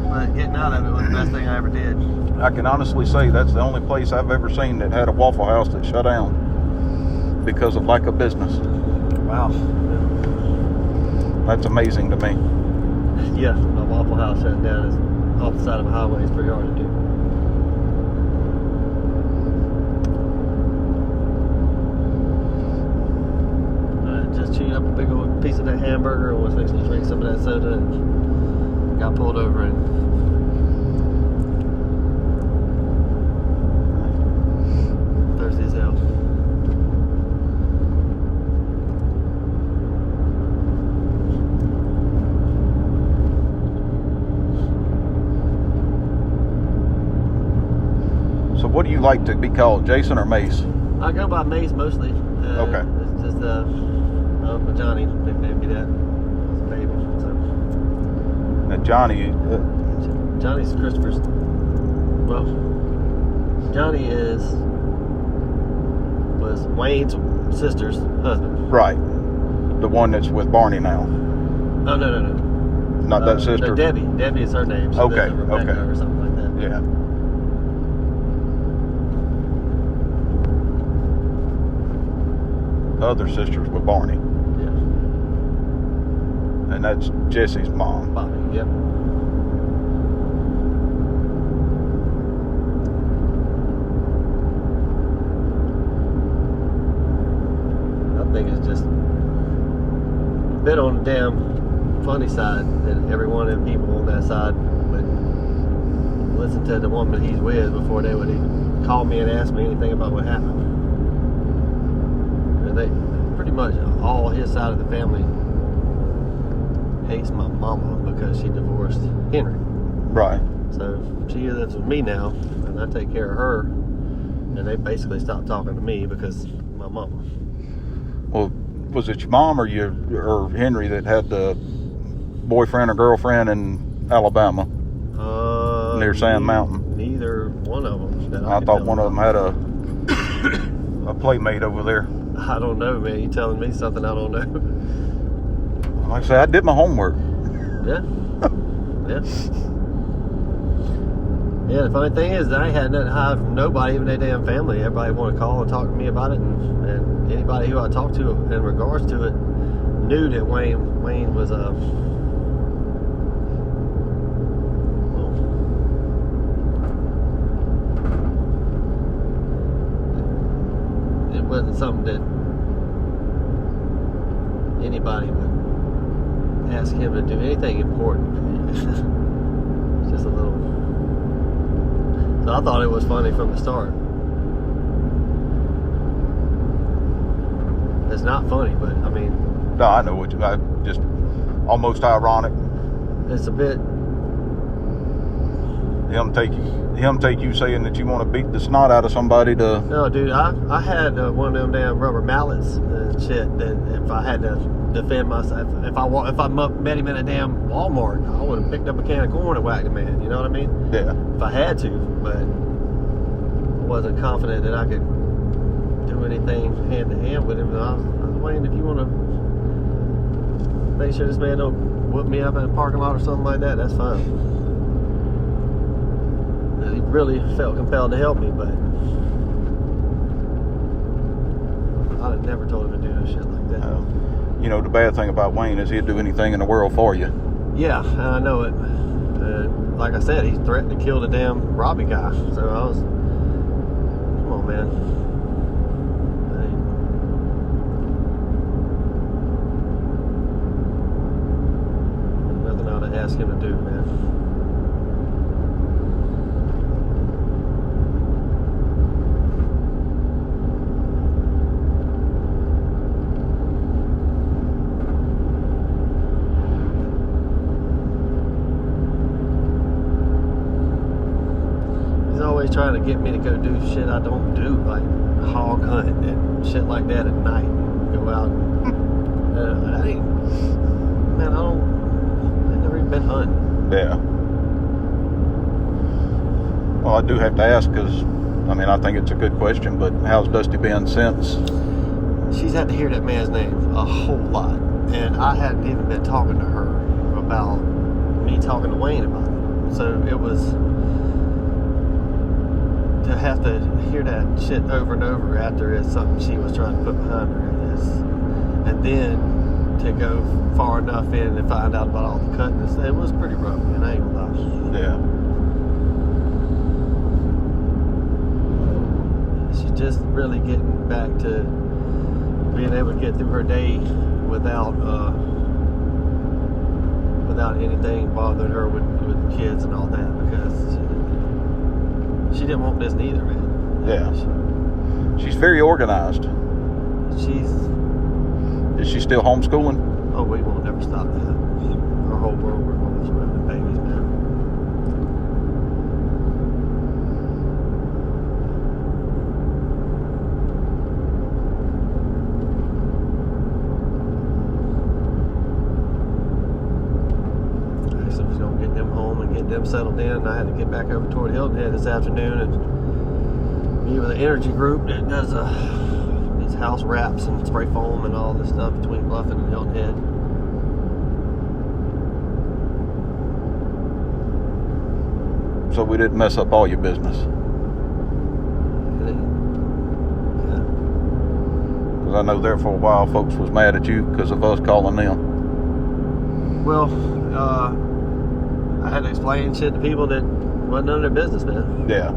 but getting out of it was the best thing I ever did. I can honestly say that's the only place I've ever seen that had a Waffle House that shut down because of lack of business. Wow. That's amazing to me. Yeah, a Waffle House shutting down is off the side of a highway is pretty hard to do. Just chewed up a big old piece of that hamburger and was fixing to drink some of that soda and got pulled over and thirsty as hell. So what do you like to be called, Jason or Mace? I go by Mace mostly. Okay. It's just Uncle Johnny nicknamed me that. I was a baby. So. Now Johnny. Johnny's Christopher's. Well, Johnny was Wayne's sister's husband. Right. The one that's with Barney now. Oh no. Not that sister. No, Debbie. Debbie is her name. She Okay. lives in Rebecca Okay. or something like that. Yeah. The other sister's with Barney. Yeah. And that's Jesse's mom. Bobby. Yep. I think it's just a bit on the damn funny side that every one of them people on that side would listen to the woman he's with before they would even call me and ask me anything about what happened. And they pretty much all his side of the family hates my mama because she divorced Henry. Right. So she lives with me now, and I take care of her. And they basically stopped talking to me because of my mama. Well, was it your mom or Henry that had the boyfriend or girlfriend in Alabama near Sand Mountain? Neither one of them. That I thought one of them had a playmate over there. I don't know, man. You telling me something I don't know? Like I said, I did my homework. Yeah. Yeah. Yeah, the funny thing is that I had nothing to hide from nobody, even their damn family. Everybody wanted to call and talk to me about it, and anybody who I talked to in regards to it knew that Wayne was it wasn't something that anybody would ask him to do anything important. It's just a little. So I thought it was funny from the start. It's not funny, but I mean. No, I know what I just almost ironic. It's a bit. Him take you saying that you want to beat the snot out of somebody to. No, dude, I had one of them damn rubber mallets and shit. That if I had to defend myself, if I met him in a damn Walmart, I would have picked up a can of corn and whacked the man. You know what I mean? Yeah. If I had to, but I wasn't confident that I could do anything hand to hand with him. I was waiting if you want to make sure this man don't whoop me up in a parking lot or something like that. That's fine. He really felt compelled to help me, but I never told him to do no shit like that. You know, the bad thing about Wayne is he'd do anything in the world for you. Yeah, I know it. Like I said, he threatened to kill the damn Robbie guy. So I was man. Nothing I to ask him to do, man. Always trying to get me to go do shit I don't do, like hog hunt and shit like that at night. Go out and I ain't, man, I've never even been hunting. Yeah. Well, I do have to ask because, I mean, I think it's a good question, but how's Dusty been since? She's had to hear that man's name a whole lot, and I hadn't even been talking to her about me talking to Wayne about it. So it was to have to hear that shit over and over after it's something she was trying to put behind her, and then to go far enough in and find out about all the cutting. It was pretty rough, man. I ain't gonna lie. Yeah. She's just really getting back to being able to get through her day without anything bothering her with kids and all that, because she didn't want this neither, man. Yeah. She's very organized. Is she still homeschooling? Oh, we won't never stop that. Our whole world revolves around the babies, man. So we're gonna get them home and get them settled in. I had to get back over toward Hilton Head this afternoon and meet with an energy group that does these house wraps and spray foam and all this stuff between Bluffton and Hilton Head. So we didn't mess up all your business. Yeah. Because I know there for a while folks was mad at you because of us calling them. Well, I had to explain shit to people that wasn't none of their business, man. Yeah.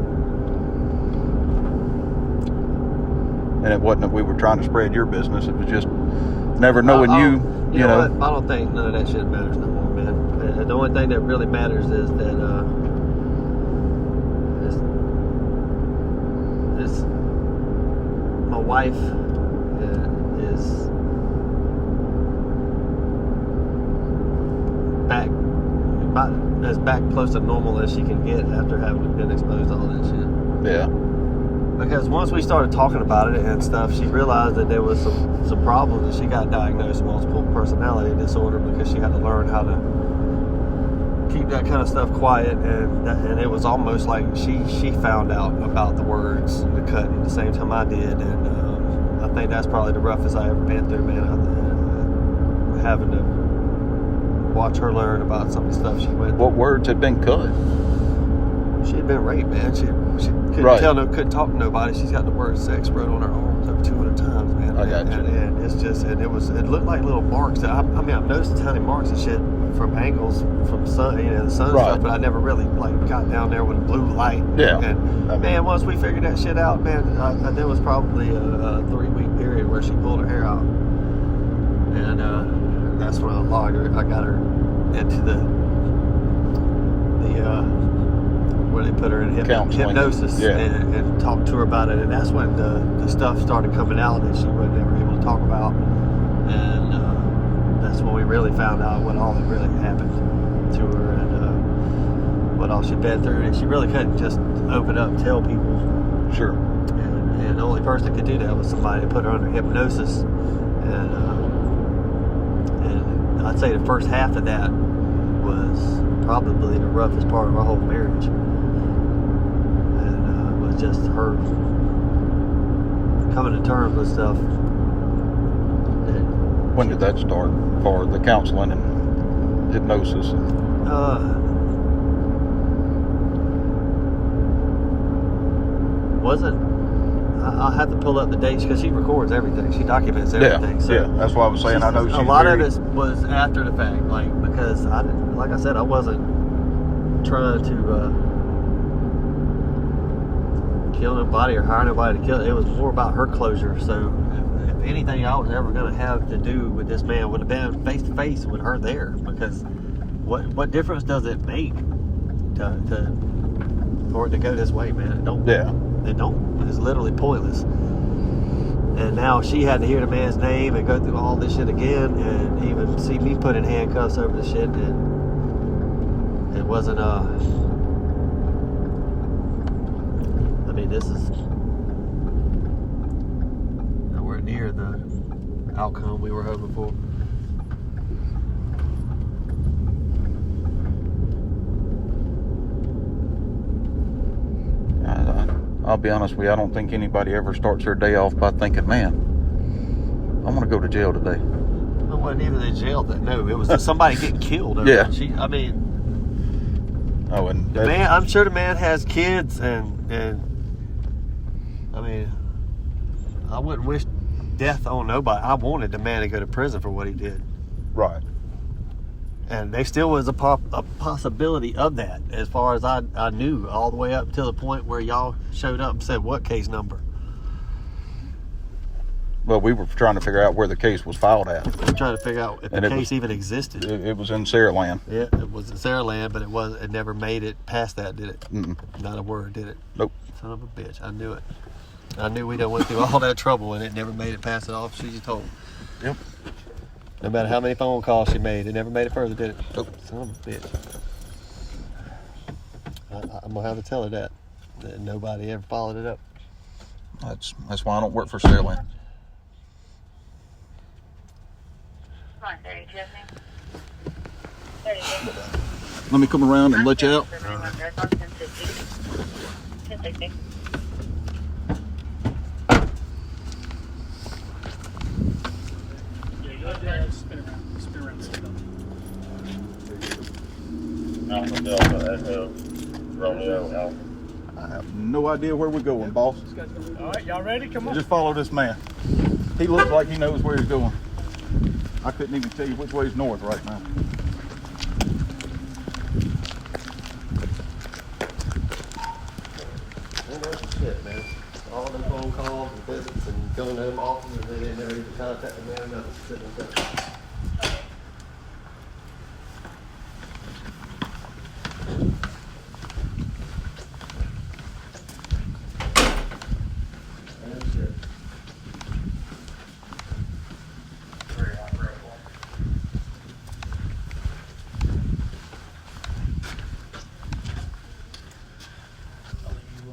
And it wasn't that we were trying to spread your business. It was just never knowing you know. What? I don't think none of that shit matters no more, man. The only thing that really matters is that is my wife is back close to normal as she can get after having been exposed to all that shit. Yeah. Because once we started talking about it and stuff, she realized that there was some problems, and she got diagnosed with multiple personality disorder because she had to learn how to keep that kind of stuff quiet, and it was almost like she found out about the words and the cutting at the same time I did, and I think that's probably the roughest I ever been through, man. Having to watch her learn about some of the stuff she went through. What words had been cut? She had been raped, man. She couldn't Right. couldn't talk to nobody. She's got the word sex wrote on her arms over 200 times, man. I got you. And it's just, and it looked like little marks. I mean, I've noticed tiny marks and shit from angles from sun, the sun and Right. stuff, but I never really got down there with a blue light. Yeah. And man, once we figured that shit out, man, there was probably a 3-week period where she pulled her hair out, and that's when I logged her. I got her into the where they put her in hypnosis, Yeah. and talked to her about it, and that's when the stuff started coming out that she wasn't ever able to talk about, and that's when we really found out what all that really happened to her, and what all she'd been through, and she really couldn't just open up and tell people. Sure. And the only person that could do that was somebody to put her under hypnosis, and I'd say the first half of that was probably the roughest part of our whole marriage. And it was just her coming to terms with stuff. When did that start for the counseling and hypnosis? Wasn't I'll have to pull up the dates because she records everything. She documents everything. Yeah, so yeah. That's why I was saying I know she's a lot very... of it was after the fact, because I didn't, like I said, I wasn't trying to kill nobody or hire nobody to kill it. It was more about her closure. So if anything I was ever going to have to do with this man would have been face to face with her there, because what difference does it make for it to go this way, man? It don't. Yeah. It don't. It's literally pointless. And now she had to hear the man's name and go through all this shit again, and even see me put in handcuffs over the shit. And it wasn't I mean, this is nowhere near the outcome we were hoping for. I'll be honest with you, I don't think anybody ever starts their day off by thinking, man, I'm going to go to jail today. It wasn't even the jail that, no, it was just somebody getting killed. Yeah. I mean, oh, and the man, I'm sure the man has kids, and I mean, I wouldn't wish death on nobody. I wanted the man to go to prison for what he did. Right. And there still was a possibility of that, as far as I knew, all the way up to the point where y'all showed up and said, what case number? Well, we were trying to figure out where the case was filed at. We were trying to figure out if the case even existed. It was in Saraland. Yeah, it was in Saraland, but it never made it past that, did it? Mm-mm. Not a word, did it? Nope. Son of a bitch, I knew it. I knew we done went through all that trouble and it never made it past the officer you told. Yep. No matter how many phone calls she made, it never made it further, did it? Nope. Son of a bitch. I'm gonna have to tell her that nobody ever followed it up. That's why I don't work for Saraland. Let me come around and let you out. Alpha Delta Echo Romeo Alpha. I have no idea where we're going, boss. All right, y'all ready? Come on. Just follow this man. He looks like he knows where he's going. I couldn't even tell you which way is north right now. That's shit, man. All them phone calls and visits and going to them offices, and they didn't never even contact the man, nothing, sitting there.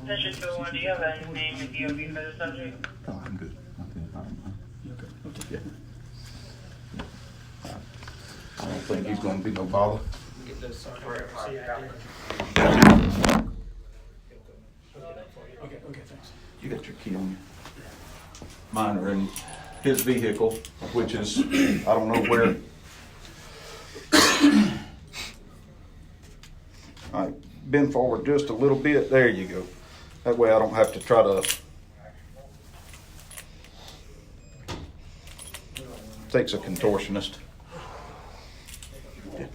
Session 201, do you have a name and DOB for the subject? Oh, I'm good. Yeah. I don't think he's going to be no bother. Get those sorted. Okay, thanks. You got your key on you. Mine are in his vehicle, which is, I don't know where. All right, bend forward just a little bit. There you go. That way I don't have to try to. Takes a contortionist. Yeah,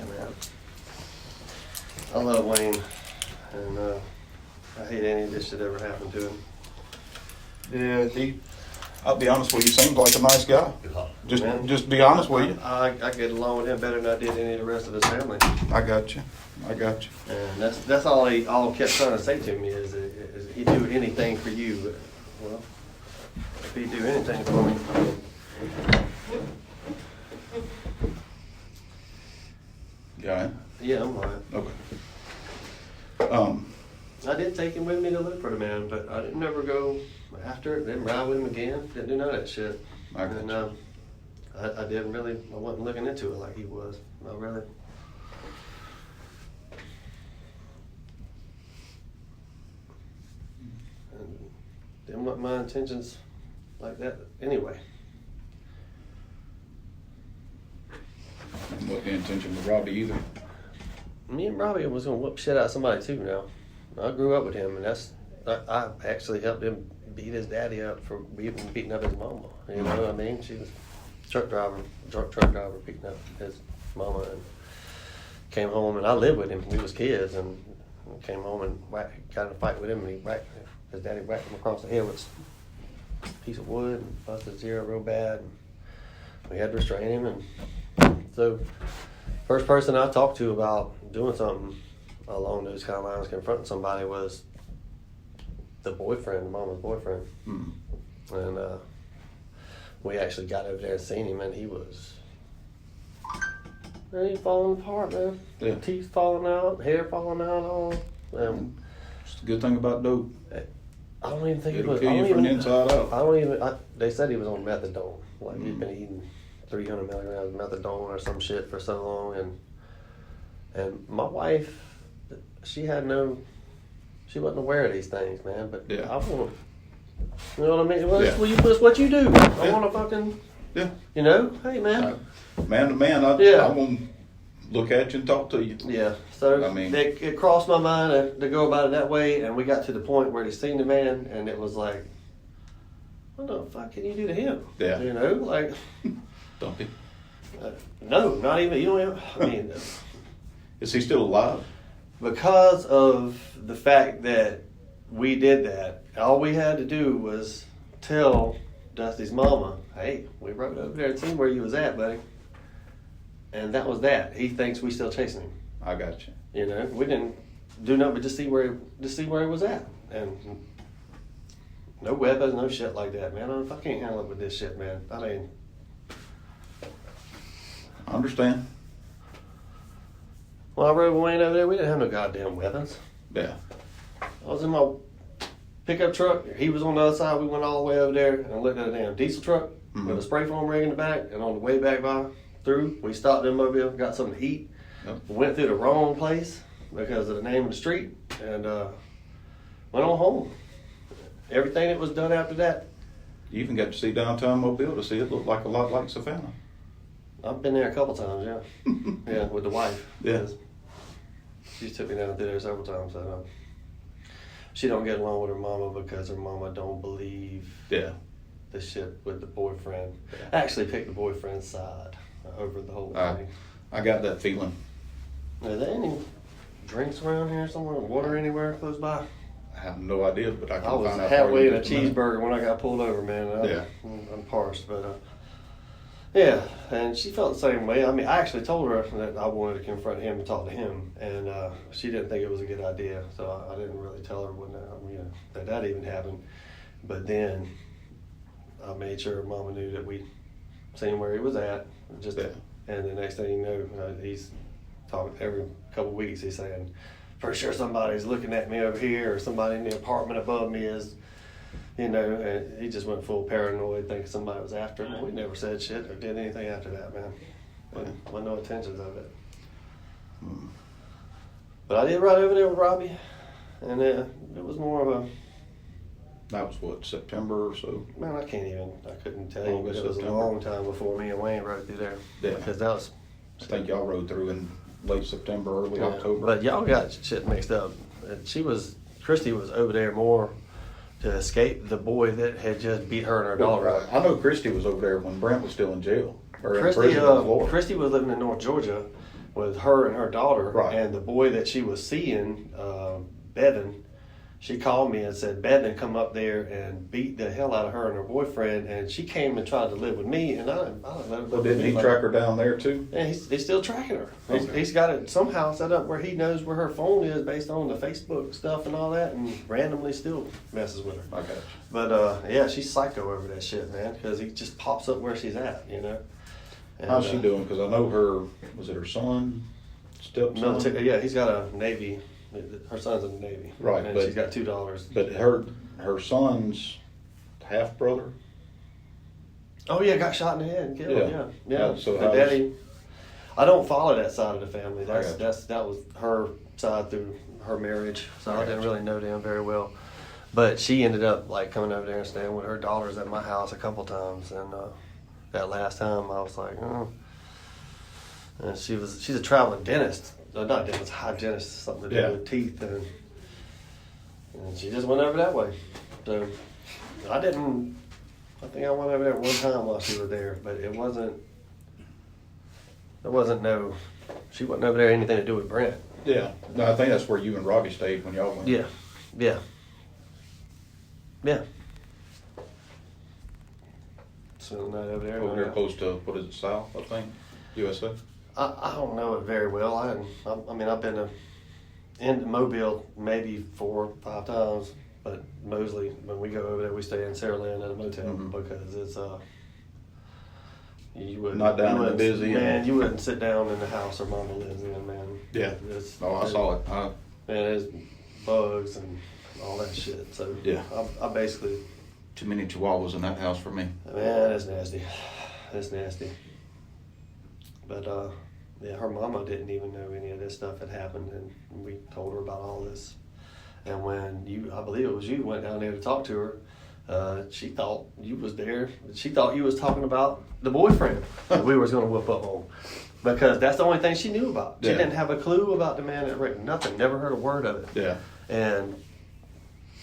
man. I love Wayne, and I hate any of this shit ever happened to him. Yeah, I'll be honest with you, seems like a nice guy. Just be honest with you. I get along with him better than I did any of the rest of his family. I got you. And that's all he kept trying to say to me is he'd do anything for you. Well, if he'd do anything for me. Yeah. Yeah, I'm all right. Okay. I did take him with me to look for the man, but I didn't ever go after it, didn't ride with him again, didn't do none of that shit. I got And I didn't really, I wasn't looking into it like he was. Not really. And didn't want my intentions like that anyway. And what the intention of Robbie either. Me and Robbie was gonna whoop shit out of somebody too now. I grew up with him, and I actually helped him beat his daddy up for beating up his mama. You know what I mean? She was truck driver beating up his mama, and came home, and I lived with him. We was kids, and came home and got in a fight with him, and his daddy whacked him across the head with a piece of wood and busted his ear real bad. And we had to restrain him, and so first person I talked to about doing something along those kind of lines, confronting somebody, was the boyfriend, the mama's boyfriend. And we actually got over there and seen him, and he was falling apart, man. Yeah. Teeth falling out, hair falling out, all. It's the good thing about dope. I don't even think It'll kill you from the inside out. They said he was on methadone. Like he'd been eating 300 milligrams of methadone or some shit for so long, and my wife, she wasn't aware of these things, man. But yeah. I want, you know what I mean? Well, Yeah. That's what you do. I want to fucking, you know, hey man. Man to man, I want to look at you and talk to you. Yeah. So I mean, it crossed my mind to go about it that way, and we got to the point where he seen the man, and it was like, what the fuck can you do to him? Yeah. You know, like. Dump him. No, not even. You don't even. I mean, is he still alive? Because of the fact that we did that, all we had to do was tell Dusty's mama, "Hey, we rode over there and seen where you was at, buddy." And that was that. He thinks we still chasing him. I got you. You know, we didn't do nothing but just see where he was at, and no weapons, no shit like that, man. I can't handle it with this shit, man. I mean. I understand. When I rode Wayne over there, we didn't have no goddamn weapons. Yeah. I was in my pickup truck. He was on the other side. We went all the way over there and looked at a damn diesel truck with a spray foam rig in the back. And on the way back through, we stopped in Mobile, got something to eat. Yep. Went through the wrong place because of the name of the street, and went on home. Everything that was done after that. You even got to see downtown Mobile to see it looked like a lot like Savannah. I've been there a couple times, yeah. Yeah, with the wife. Yeah. She took me down through there several times. She don't get along with her mama because her mama don't believe the shit with the boyfriend. Yeah. I actually picked the boyfriend's side over the whole thing. I got that feeling. Are there any drinks around here somewhere? Water anywhere close by? I have no idea, but I can I was find out. halfway in a cheeseburger when I got pulled over, man. I'm parched, but yeah, and she felt the same way. I mean, I actually told her that I wanted to confront him and talk to him, and she didn't think it was a good idea, so I didn't really tell her that even happened. But then I made sure Mama knew that we seen where he was at, and the next thing you know, he's talking every couple of weeks. He's saying, "For sure, somebody's looking at me over here, or somebody in the apartment above me is." You know, and he just went full paranoid, thinking somebody was after him. We never said shit or did anything after that, man. Wasn't no intentions of it. But I did ride over there with Robbie, and it was more of a... That was what, September or so? Man, I couldn't tell you, but it was a long time before me and Wayne rode through there. Yeah. Because that was... I think y'all rode through in late September, early October. But y'all got shit mixed up. Christy was over there more to escape the boy that had just beat her and her daughter up. I know Christy was over there when Brent was still in jail. Or in prison in Florida. Christy was living in North Georgia with her and her daughter. Right. And the boy that she was seeing, Bevan, she called me and said Bevan come up there and beat the hell out of her and her boyfriend, and she came and tried to live with me, and I let her live with me. Didn't he track her down there too? Yeah, he's still tracking her. Okay. He's got it somehow set up where he knows where her phone is based on the Facebook stuff and all that, and randomly still messes with her. I got you. But yeah, she's psycho over that shit, man, because he just pops up where she's at, you know. And, how's she doing? Because I know was it her son, stepson? Yeah, he's got a Navy. Her son's in the Navy. Right, and but she's got $2. But her son's half brother. Oh yeah, got shot in the head and killed. Yeah. So the daddy. I don't follow that side of the family. That was her side through her marriage, so I didn't really know them very well. But she ended up like coming over there and staying with her daughters at my house a couple times, and that last time I was like, oh. And she's a traveling dentist. Not dentist, hygienist, something to do with teeth, and And she just went over that way. So I think I went over there one time while she was there, but she wasn't over there anything to do with Brent. Yeah. No, I think that's where you and Robbie stayed when y'all went. Yeah. So not over there. Over there close to, what is it, South, I think? USA? I don't know it very well. I've been into Mobile maybe 4 or 5 times, but mostly when we go over there, we stay in Saraland at a motel because it's you wouldn't not down in the busy. Man, you wouldn't sit down in the house or Mama lives in, man. Yeah. I saw it. Man, there's bugs and all that shit. So yeah, I basically too many chihuahuas in that house for me. Man, it's nasty. It's nasty. But yeah, her mama didn't even know any of this stuff had happened, and we told her about all this. And when I believe it was you, went down there to talk to her, she thought you was there. She thought you was talking about the boyfriend that we was going to whoop up on, because that's the only thing she knew about. She didn't have a clue about the man that written nothing. Never heard a word of it. Yeah. And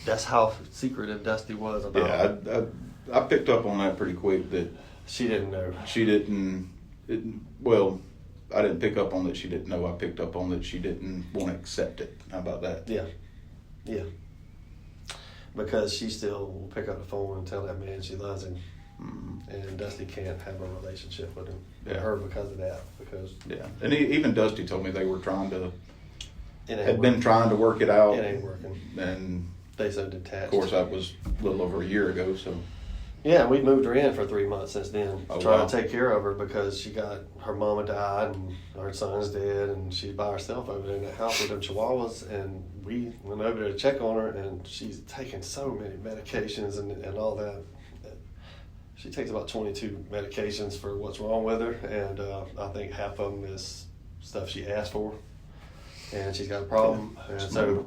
that's how secretive Dusty was about. Yeah, I picked up on that pretty quick that she didn't know. Well, I didn't pick up on that she didn't know. I picked up on that she didn't want to accept it. How about that? Yeah. Because she still will pick up the phone and tell that man she loves him. Mm-hmm. And Dusty can't have a relationship with him. Yeah. Her because of that. And even Dusty told me they were trying to work it out. It ain't working. And they so detached. Of course, that was a little over a year ago, so. Yeah, we moved her in for 3 months since then, trying to take care of her because her mama died and her son's dead, and she's by herself over there in that house with them chihuahuas. And we went over there to check on her, and she's taking so many medications and all that. She takes about 22 medications for what's wrong with her, and I think half of them is stuff she asked for. And she's got a problem. Yeah. And so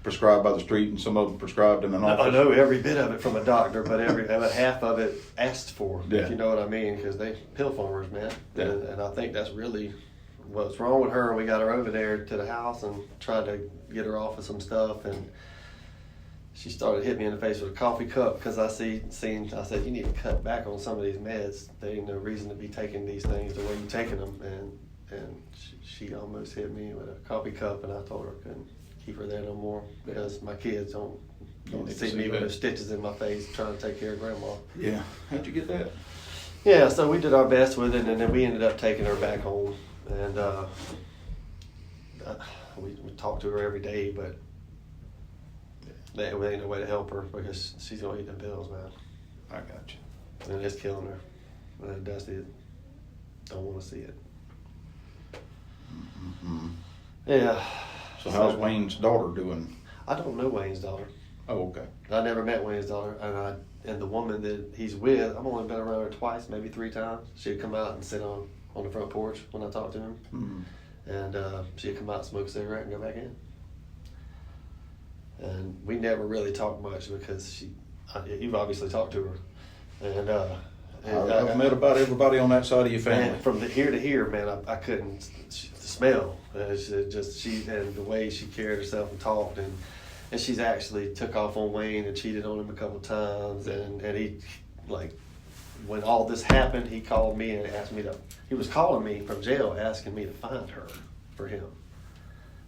prescribed by the street, and some of them prescribed in an office. I know every bit of it from a doctor, but half of it asked for. Yeah. If you know what I mean, because they pill farmers, man. Yeah. And I think that's really what's wrong with her. We got her over there to the house and tried to get her off of some stuff, and she started hitting me in the face with a coffee cup because I said, you need to cut back on some of these meds. There ain't no reason to be taking these things the way you're taking them, and she almost hit me with a coffee cup, and I told her I couldn't keep her there no more because my kids don't see me with those stitches in my face trying to take care of grandma. Yeah. How'd you get that? Yeah, so we did our best with it, and then we ended up taking her back home, and we talked to her every day, but there ain't no way to help her because she's going to eat them pills, man. I got you. And it's killing her. And Dusty don't want to see it. Mm-hmm. Yeah. So how's Wayne's daughter doing? I don't know Wayne's daughter. Oh, okay. I never met Wayne's daughter, and the woman that he's with, I've only been around her twice, maybe 3 times. She'd come out and sit on the front porch when I talked to him, and she'd come out and smoke a cigarette and go back in. And we never really talked much because you've obviously talked to her, and I've met about everybody on that side of your family. Man, from here to here, man, I couldn't. The smell, and the way she carried herself and talked, and she's actually took off on Wayne and cheated on him a couple times, and he, like, when all this happened, he called me and asked me he was calling me from jail asking me to find her for him,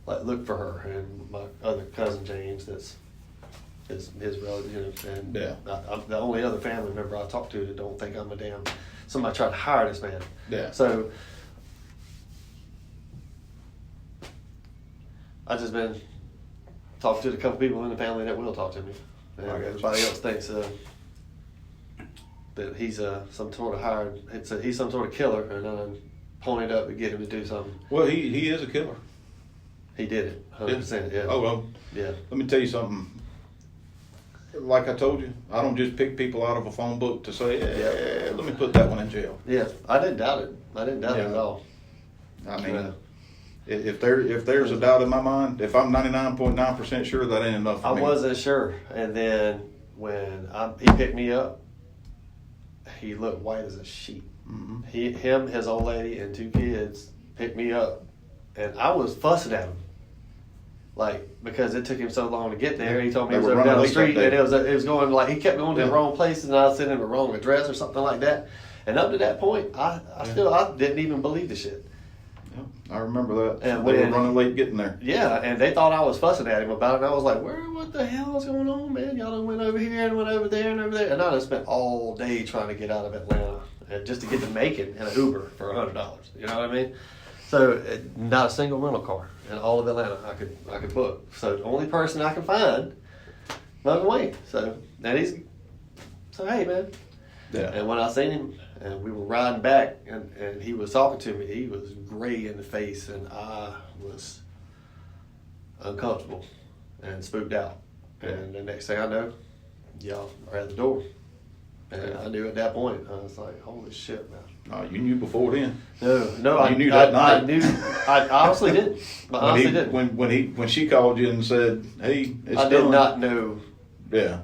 like look for her, and my other cousin James, that's his relative, and I'm the only other family member I talk to that don't think I'm somebody tried to hire this man. Yeah. So I just been talking to a couple people in the family that will talk to me, and everybody else thinks that he's some sort of he's some sort of killer, and I'm ponying up to get him to do something. Well, he is a killer. He did it, 100%. Yeah. Oh well. Yeah. Let me tell you something. Like I told you, I don't just pick people out of a phone book to say, let me put that one in jail. Yeah, I didn't doubt it. I didn't doubt it at all. I mean, if there's a doubt in my mind, if I'm 99.9% sure, that ain't enough for me. I wasn't sure, and then when he picked me up, he looked white as a sheet. Mm-hmm. His old lady, and 2 kids picked me up, and I was fussing at him. Like, because it took him so long to get there. He told me They he was were over down running the street, late and that it was going, like, he kept going to the wrong places, and I was sending him the wrong address or something like that. And up to that point, I didn't even believe the shit. I remember that. And They were when- running late getting there. Yeah, and they thought I was fussing at him about it, and I was like, what the hell is going on, man? Y'all done went over here and went over there and over there. And I done spent all day trying to get out of Atlanta just to get to Macon in an Uber for $100. You know what I mean? So not a single rental car in all of Atlanta I could book. So the only person I could find, Duncan Wayne. So hey, man. Yeah. And when I seen him, and we were riding back, and he was talking to me, he was gray in the face, and I was uncomfortable and spooked out. And the next thing I know, y'all are at the door. And I knew at that point, I was like, holy shit, man. You knew before then. No, You knew that night. I knew. I honestly didn't. I honestly didn't. When she called you and said, "Hey, it's I done." did not know. Yeah.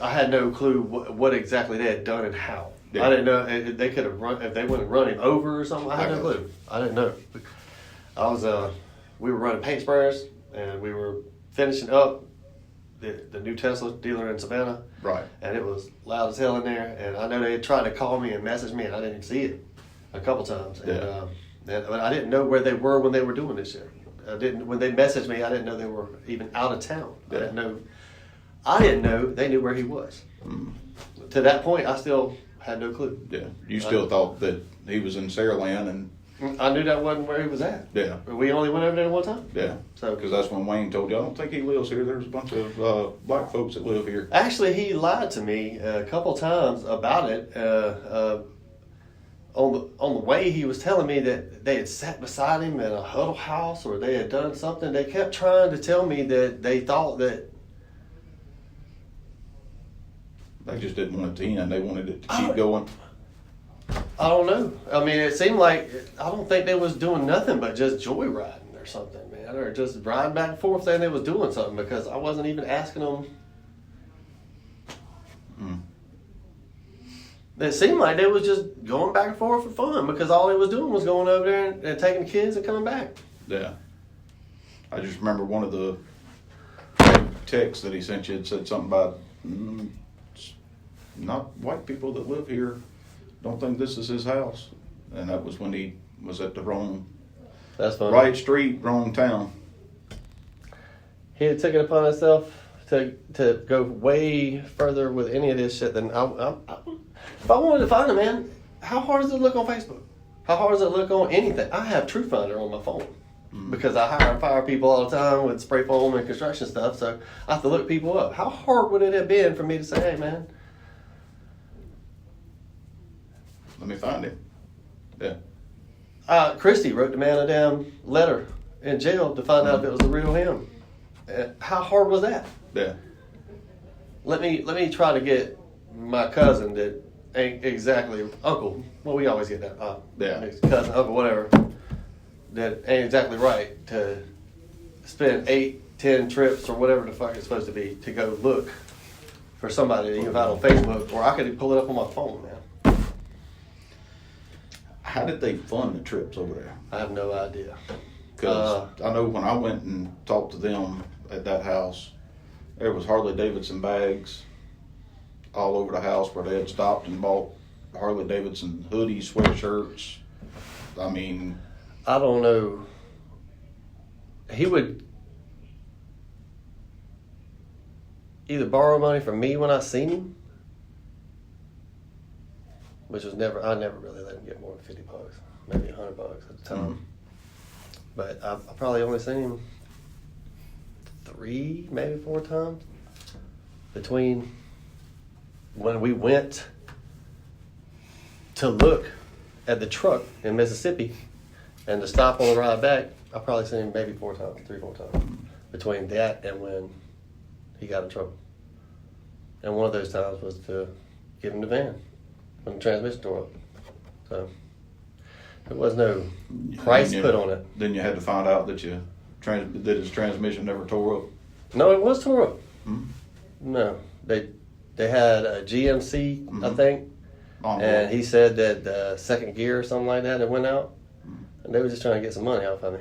I had no clue what exactly they had done and how. Yeah. I didn't know if they could have run, if they would have run him over or something. I had no clue. I didn't know. We were running paint sprayers, and we were finishing up the new Tesla dealer in Savannah. Right. And it was loud as hell in there. And I know they had tried to call me and message me, and I didn't even see it a couple times. Yeah. But I didn't know where they were when they were doing this shit. When they messaged me, I didn't know they were even out of town. Yeah. I didn't know they knew where he was. To that point, I still had no clue. Yeah. You still thought that he was in Saraland, and I knew that wasn't where he was at. yeah. We only went over there one time. Yeah. So Because that's when Wayne told you, "I don't think he lives here. There's a bunch of black folks that live here." actually, he lied to me a couple times about it. On the way, he was telling me that they had sat beside him in a huddle house, or they had done something. They kept trying to tell me that they thought that. They just didn't want it to end. They wanted it to keep going. I don't know. I mean, it seemed like, I don't think they was doing nothing but just joyriding or something, man, or just riding back and forth saying they was doing something, because I wasn't even asking them. It seemed like they was just going back and forth for fun, because all they was doing was going over there and taking the kids and coming back. Yeah. I just remember one of the texts that he sent you had said something about not white people that live here don't think this is his house. And that was when he was at the wrong That's funny. right street, wrong town. He had taken it upon himself to go way further with any of this shit than if I wanted to find him, man, how hard does it look on Facebook? How hard does it look on anything? I have True Finder on my phone because I hire and fire people all the time with spray foam and construction stuff, so I have to look people up. How hard would it have been for me to say, hey, man, Let me find him. Yeah. Christy wrote the man a damn letter in jail to find out if it was the real him. How hard was that? Yeah. Let me try to get my cousin that ain't exactly uncle. Well, we always get that. Yeah. Cousin, uncle, whatever. That ain't exactly right to spend 8-10 trips or whatever the fuck it's supposed to be to go look for somebody that you can find on Facebook, or I could pull it up on my phone, man. How did they fund the trips over there? I have no idea. Because I know when I went and talked to them at that house, there was Harley Davidson bags all over the house where they had stopped and bought Harley Davidson hoodies, sweatshirts. I mean, I don't know. He would either borrow money from me when I seen him, which was I never really let him get more than $50, maybe $100 at the time. But I probably only seen him 3, maybe 4 times between when we went to look at the truck in Mississippi and to stop on the ride back. I probably seen him maybe 4 times, 3-4 times between that and when he got in trouble. And one of those times was to give him the van when the transmission tore up. So there was no price put on it. Then you had to find out that that his transmission never tore up. No, it was tore up. No, they had a GMC, I think, and he said that the second gear or something like that, it went out, and they were just trying to get some money off of me.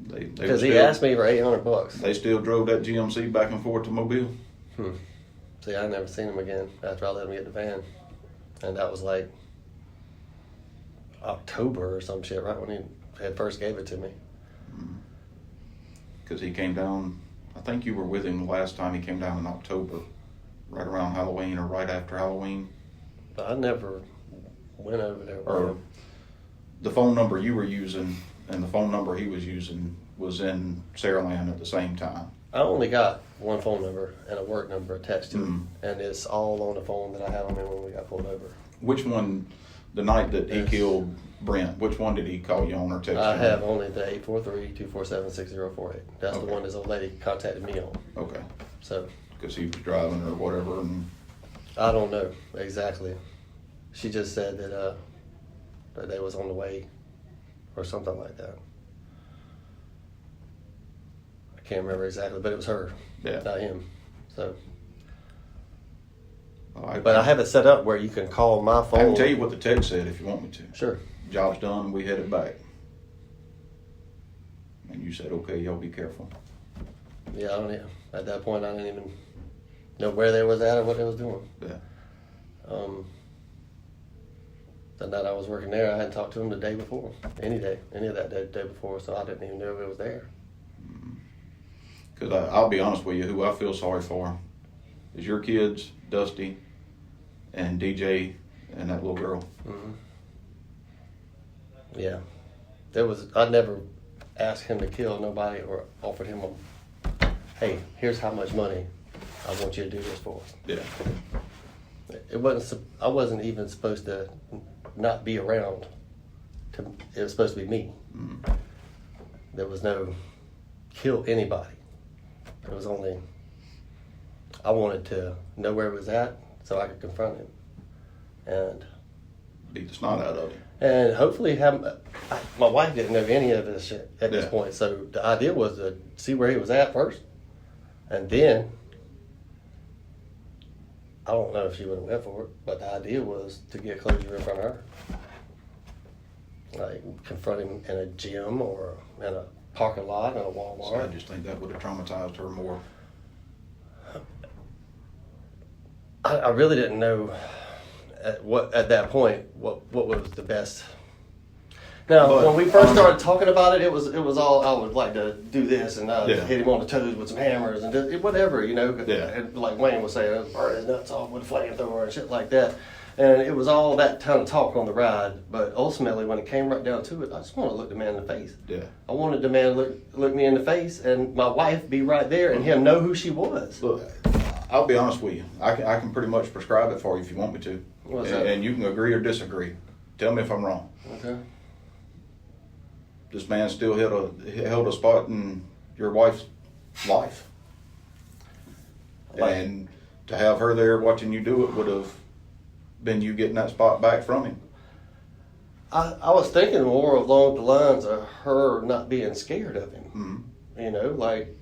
Because he asked me for $800. They still drove that GMC back and forth to Mobile. See, I never seen him again after I let him get the van, and that was like October or some shit, right when he had first gave it to me. Because he came down. I think you were with him the last time he came down in October, right around Halloween or right after Halloween. But I never went over there. Or the phone number you were using and the phone number he was using was in Saraland at the same time. I only got one phone number and a work number attached to it, and it's all on the phone that I had on me when we got pulled over. Which one, the night that he killed Brent, which one did he call you on or text you I on? have only the 843-247-6048. That's Okay. the one this old lady contacted me on. Okay. So Because he was driving or whatever. And I don't know exactly. She just said that that they was on the way or something like that. I can't remember exactly, but it was her, not him. So, but I have it set up where you can call my phone. I can tell you what the text said if you want me to. Sure. Job's done, we headed back. And you said, okay, y'all be careful. Yeah, I don't even, at that point I didn't even know where they was at or what they was doing. Yeah. The night I was working there, I hadn't talked to him the day before, any of that day before, so I didn't even know it was there. Because I'll be honest with you, who I feel sorry for is your kids, Dusty, and DJ, and that little girl. Mm-hmm. Yeah. I never asked him to kill nobody or offered him hey, here's how much money I want you to do this for. Yeah. I wasn't even supposed to not be around. It was supposed to be me. Mm-hmm. There was no kill anybody. It was only, I wanted to know where it was at so I could confront him. And Beat the snot out of him. And hopefully my wife didn't know any of this shit at this point. So the idea was to see where he was at first. And then, I don't know if she would have went for it, but the idea was to get closure in front of her. Like confront him in a gym or in a parking lot in a Walmart. So I just think that would have traumatized her more. I really didn't know at that point what was the best. Now, when we first started talking about it, it was all I would like to do this and hit him on the toes with some hammers and just, whatever, you know. And like Wayne was saying, burn his nuts off with a flamethrower and shit like that. And it was all that kind of talk on the ride. But ultimately, when it came right down to it, I just want to look the man in the face. Yeah. I wanted the man to look me in the face and my wife be right there and him know who she was. Look, I'll be honest with you. I can pretty much prescribe it for you if you want me to. What's that? And you can agree or disagree. Tell me if I'm wrong. Okay. This man still held a spot in your wife's life. And to have her there watching you do it would have been you getting that spot back from him. I was thinking more along the lines of her not being scared of him. Mm-hmm. You know, like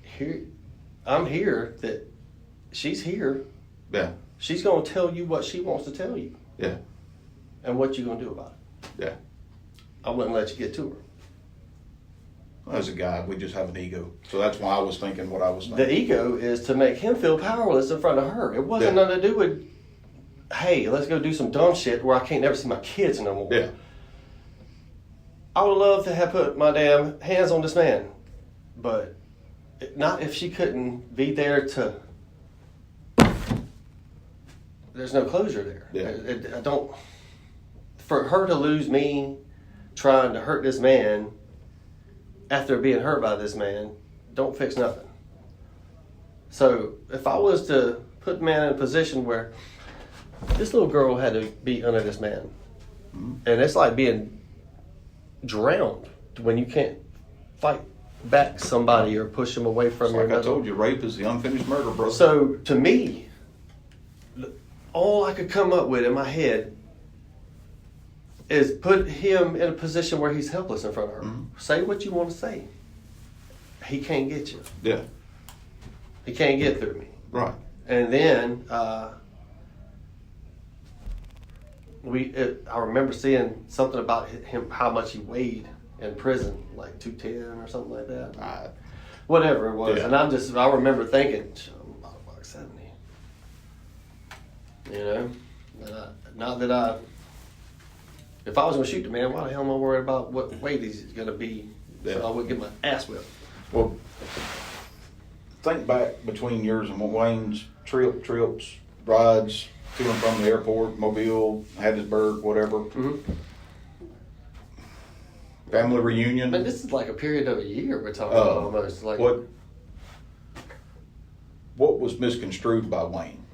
I'm here, that she's here. Yeah. She's going to tell you what she wants to tell you. Yeah. And what you going to do about it. Yeah. I wouldn't let you get to her. As a guy, we just have an ego. So that's why I was thinking what I was thinking. The ego is to make him feel powerless in front of her. It wasn't nothing to do with, hey, let's go do some dumb shit where I can't never see my kids no more. Yeah. I would love to have put my damn hands on this man, but not if she couldn't be there to. There's no closure there. Yeah. I don't. For her to lose me trying to hurt this man after being hurt by this man, don't fix nothing. So if I was to put the man in a position where this little girl had to be under this man, and it's like being drowned when you can't fight back somebody or push them away from you. Like I told you, rape is the unfinished murder, bro. So to me, all I could come up with in my head is put him in a position where he's helpless in front of her. Mm-hmm. Say what you want to say. He can't get you. Yeah. He can't get through me. Right. And then I remember seeing something about him, how much he weighed in prison, like 210 or something like that. I, Whatever it was. Yeah. And I remember thinking, I'm about buck 70. You know? And if I was going to shoot the man, why the hell am I worried about what weight he's going to be so I wouldn't get my ass whipped? well, think back between yours and Wayne's trips, rides to and from the airport, Mobile, Hattiesburg, whatever. Mm-hmm. Family reunion. But this is like a period of a year we're talking about almost. Like what was misconstrued by Wayne?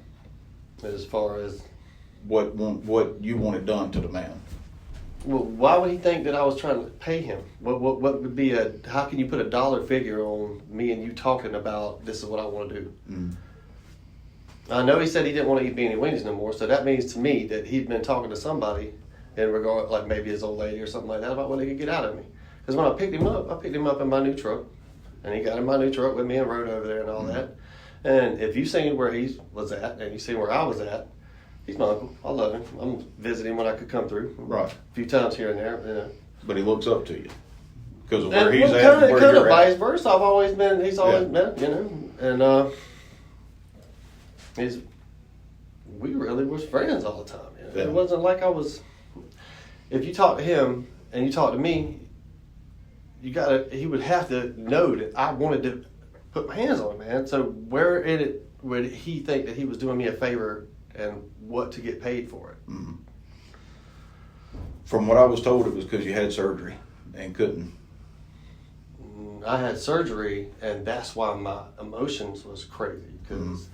as far as What you wanted done to the man? well, why would he think that I was trying to pay him? What would be how can you put a dollar figure on me and you talking about this is what I want to do? Mm. I know he said he didn't want to eat beanie weenies no more, so that means to me that he'd been talking to somebody in regard, like maybe his old lady or something like that, about what he could get out of me. Because when I picked him up in my new truck, and he got in my new truck with me and rode over there and all that. And if you seen where he was at, and you seen where I was at, he's my uncle. I love him. I'm visiting him when I could come through. Right. A few times here and there, you know. But he looks up to you because of where And he's well, at and where kind of you're vice at. versa. He's always been, you know. And we really was friends all the time. You know? Yeah. It wasn't like I was. If you talk to him and you talk to me, he would have to know that I wanted to put my hands on him, man. So where in it would he think that he was doing me a favor and what to get paid for it? Mm-hmm. From what I was told, it was because you had surgery and couldn't. I had surgery, and that's why my emotions was crazy. Because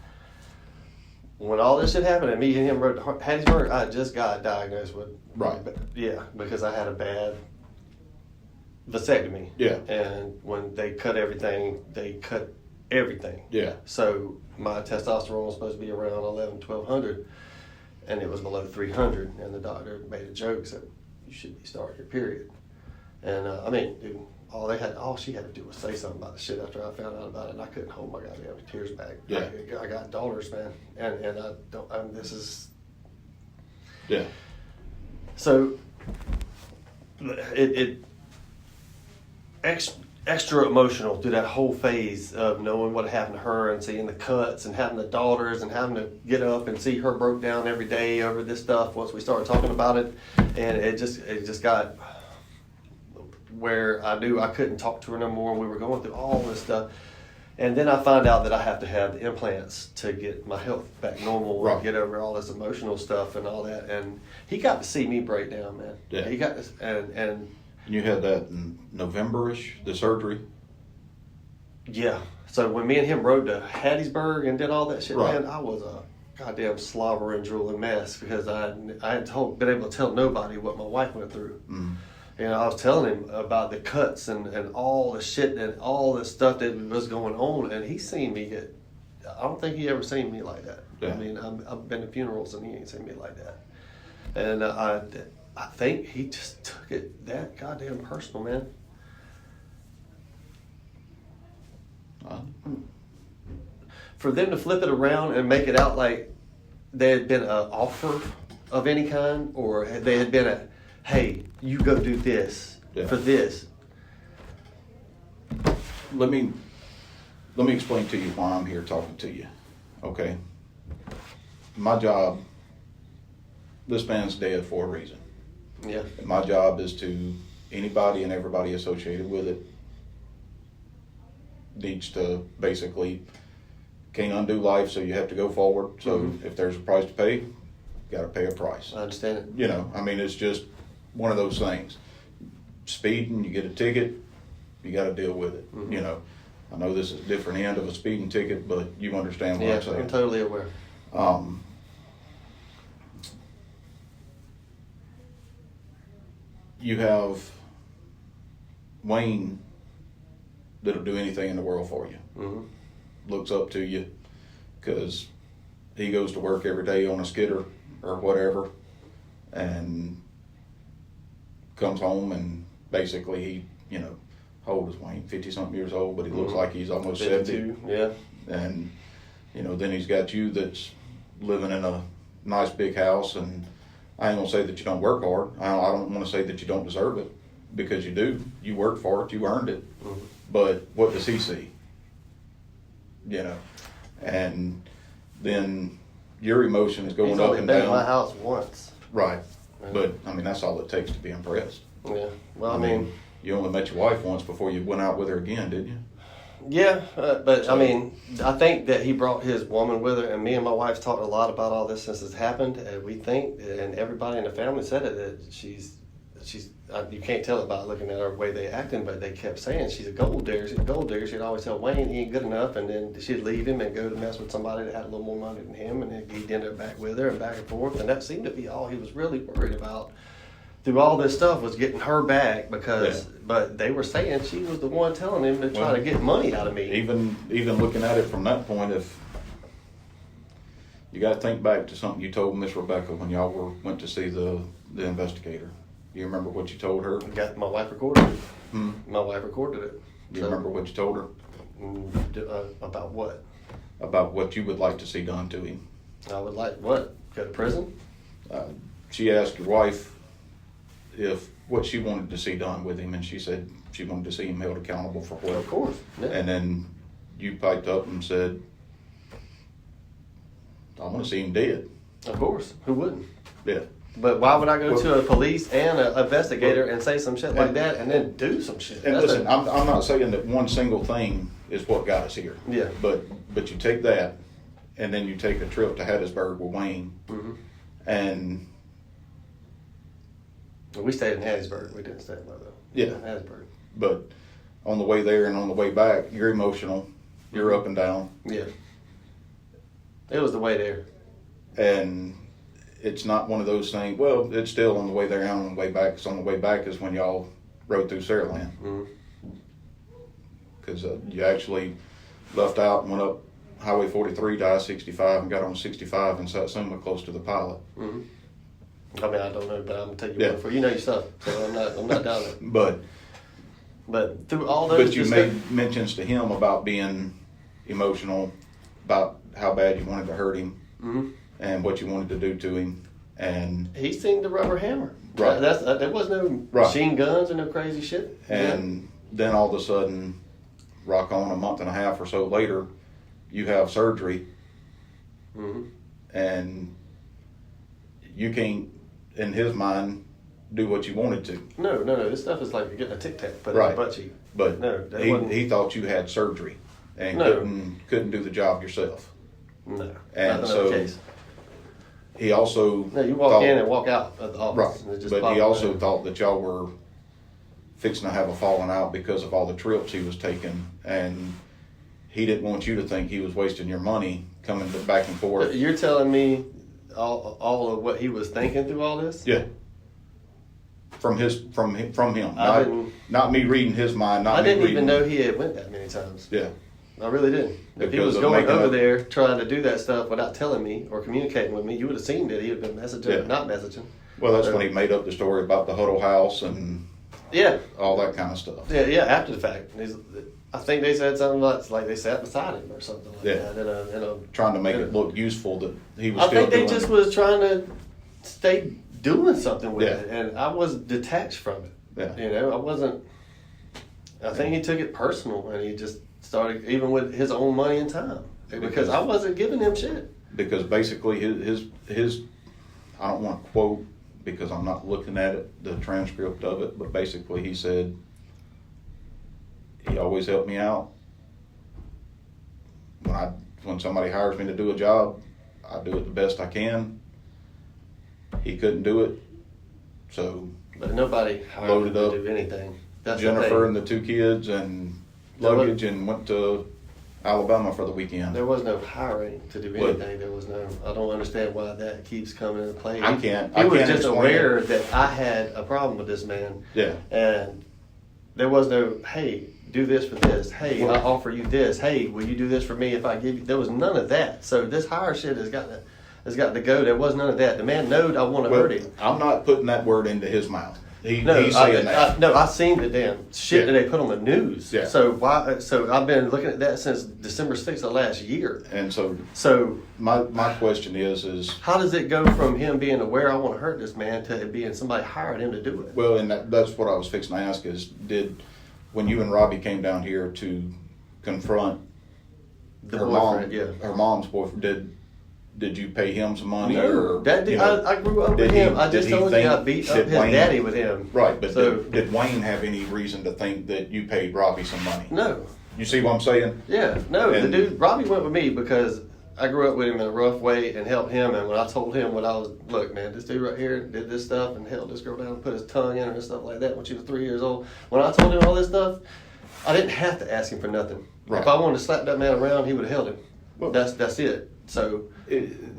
when all this shit happened, and me and him rode to Hattiesburg, I just got diagnosed with because I had a bad vasectomy. Yeah. And when they cut everything, Yeah. So my testosterone was supposed to be around 1,1200, and it was below 300. And the doctor made a joke, said, "You should be starting your period." And dude, all she had to do was say something about the shit after I found out about it, and I couldn't hold my goddamn tears back. Yeah. I got daughters, man, and I don't. This is. Yeah. So it extra emotional through that whole phase of knowing what happened to her and seeing the cuts and having the daughters and having to get up and see her broke down every day over this stuff once we started talking about it. And it just got where I knew I couldn't talk to her no more. We were going through all this stuff. And then I find out that I have to have the implants to get my health back normal and get over all this emotional stuff and all that. And he got to see me break down, man. Yeah. He got this, and You had that in November-ish, the surgery? yeah. So when me and him rode to Hattiesburg and did all that shit, Right. man, I was a goddamn slobbering, drooling mess because I had been able to tell nobody what my wife went through. Mm. You know, I was telling him about the cuts and all the shit and all the stuff that was going on, and he's seen me I don't think he ever seen me like that. Yeah. I mean, I've been to funerals and he ain't seen me like that. And I think he just took it that goddamn personal, man. For them to flip it around and make it out like there had been an offer of any kind, or there had been hey, you go do this for this. Let me explain to you why I'm here talking to you. Okay? My job, this man's dead for a reason. Yeah. My job is to anybody and everybody associated with it needs to basically can't undo life, so you have to go forward. So if there's a price to pay, you got to pay a price. I understand it. You know, I mean, it's just one of those things. Speeding, you get a ticket, you got to deal with it. Mm-hmm. You know, I know this is a different end of a speeding ticket, but you understand what I'm saying. I'm totally aware. You have Wayne that'll do anything in the world for you. Mm-hmm. Looks up to you because he goes to work every day on a skidder or whatever and comes home and basically he, you know, how old is Wayne? 50-something years old, but he looks like he's almost 52, 70. yeah. And, you know, then he's got you that's living in a nice big house, and I ain't gonna say that you don't work hard. I don't want to say that you don't deserve it, because you do. You worked for it. You earned it. Mm-hmm. But what does he see? You know, and then your emotion is going He's up only and been down. at my house once. Right. Yeah. But I mean, that's all it takes to be impressed. Yeah. Well, I mean, you only met your wife once before you went out with her again, didn't you? yeah, but I mean, I think that he brought his woman with her, and me and my wife's talked a lot about all this since it's happened. And we think, and everybody in the family said it, that she's. You can't tell it by looking at her way they acting, but they kept saying she's a gold digger. She's a gold digger. She'd always tell Wayne he ain't good enough, and then she'd leave him and go to mess with somebody that had a little more money than him, and then he'd end up back with her and back and forth. And that seemed to be all he was really worried about through all this stuff was getting her back because. Yeah. But they were saying she was the one telling him to try to get money out of me. Even looking at it from that point, if you got to think back to something you told Miss Rebecca when y'all went to see the investigator. You remember what you told her? My wife recorded it. Hmm? My wife recorded it. Do you remember what you told her? About what? About what you would like to see done to him. I would like what? Go to prison? She asked your wife if what she wanted to see done with him, and she said she wanted to see him held accountable for what. Of course. Yeah. And then you piped up and said, I want to see him dead. Of course. Who wouldn't? Yeah. But why would I go to a police and an investigator and say some shit like that and then do some shit? And listen, I'm not saying that one single thing is what got us here. Yeah. But you take that, and then you take a trip to Hattiesburg with Wayne, Mm-hmm. and We stayed in Hattiesburg. We didn't stay in Lodo. Yeah. Hattiesburg. but on the way there and on the way back, you're emotional, you're up and down, Yeah. It was the way there. and it's not one of those things. Well, it's still on the way there and on the way back. Because on the way back is when y'all rode through Saraland. Mm-hmm. Because you actually left out and went up Highway 43 to I-65 and got on 65 and sat somewhere close to the pilot. Mm-hmm. I mean, I don't know, but I'm gonna take you Yeah. word for it. You know your stuff, so I'm not down there. But through all those, you made mentions to him about being emotional, about how bad you wanted to hurt him, Mm-hmm. and what you wanted to do to him, and He seen the rubber hammer. Right. There was no Right. machine guns and no crazy shit. and then all of a sudden, rock on a month and a half or so later, you have surgery, Mm-hmm. and you can't, in his mind, do what you wanted to. No. This stuff is like you're getting a Tic Tac put in Right. your butt cheek. But No, that wasn't- he thought you had surgery and No. couldn't do the job yourself. No. And not so the case. he also No, you walk thought- in and walk out of the office. right, And it just but pop he also right in. thought that y'all were fixing to have a falling out because of all the trips he was taking, and he didn't want you to think he was wasting your money coming back and forth. You're telling me all of what he was thinking through all this? Yeah. From him. I didn't- Not me reading his mind. Not I me didn't reading, even know he had went that many times. Yeah. I really didn't. If he Because was of going making over a- there trying to do that stuff without telling me or communicating with me, you would have seen that he had been messaging Yeah. or not messaging. Well, that's when he made up the story about the Huddle House and Yeah. all that kind of stuff. Yeah, after the fact. I think they said something like they sat beside him or something like Yeah. that. In a, Trying to make it look useful that he was I still think they doing just it. was trying to stay doing something with Yeah. it, and I was detached from it. Yeah. You know, I wasn't. I think he took it personal, and he just started even with his own money and time because I wasn't giving him shit. Because basically his I don't want to quote because I'm not looking at it, the transcript of it, but basically he said he always helped me out. When somebody hires me to do a job, I do it the best I can. He couldn't do it, so But nobody hired Loaded him up to do anything. That's the Jennifer thing. and the 2 kids and There was- luggage and went to Alabama for the weekend. There was no hiring to do What? anything. There was no. I don't understand why that keeps coming into play. I can't He was just explain aware it. that I had a problem with this man, Yeah, and there was no, hey, do this for this. Hey, I offer you this. Hey, will you do this for me if I give you? There was none of that. So this hire shit has got to go. There was none of that. The man knowed I want to well, hurt him. I'm not putting that word into his mouth. He's saying that. I seen the damn shit that they put on the news. Yeah. So why? So I've been looking at that since December 6th of last year. And so So my question is how does it go from him being aware I want to hurt this man to it being somebody hired him to do it? well, and that's what I was fixing to ask is, when you and Robbie came down here to confront The her boyfriend, her mom's boyfriend, did you pay him some money? No, or that you know, I grew up did with he- him. I did just he told you I think beat up that his Wayne- daddy with him. Right, but so did Wayne have any reason to think that you paid Robbie some money? no. You see what I'm saying? Yeah, no, And- the dude, Robbie went with me because I grew up with him in a rough way and helped him. And when I told him what I was, look, man, this dude right here did this stuff and held this girl down and put his tongue in her and stuff like that when she was 3 years old. When I told him all this stuff, I didn't have to ask him for nothing. Right. If I wanted to slap that man around, he would have held him. Well- That's it. So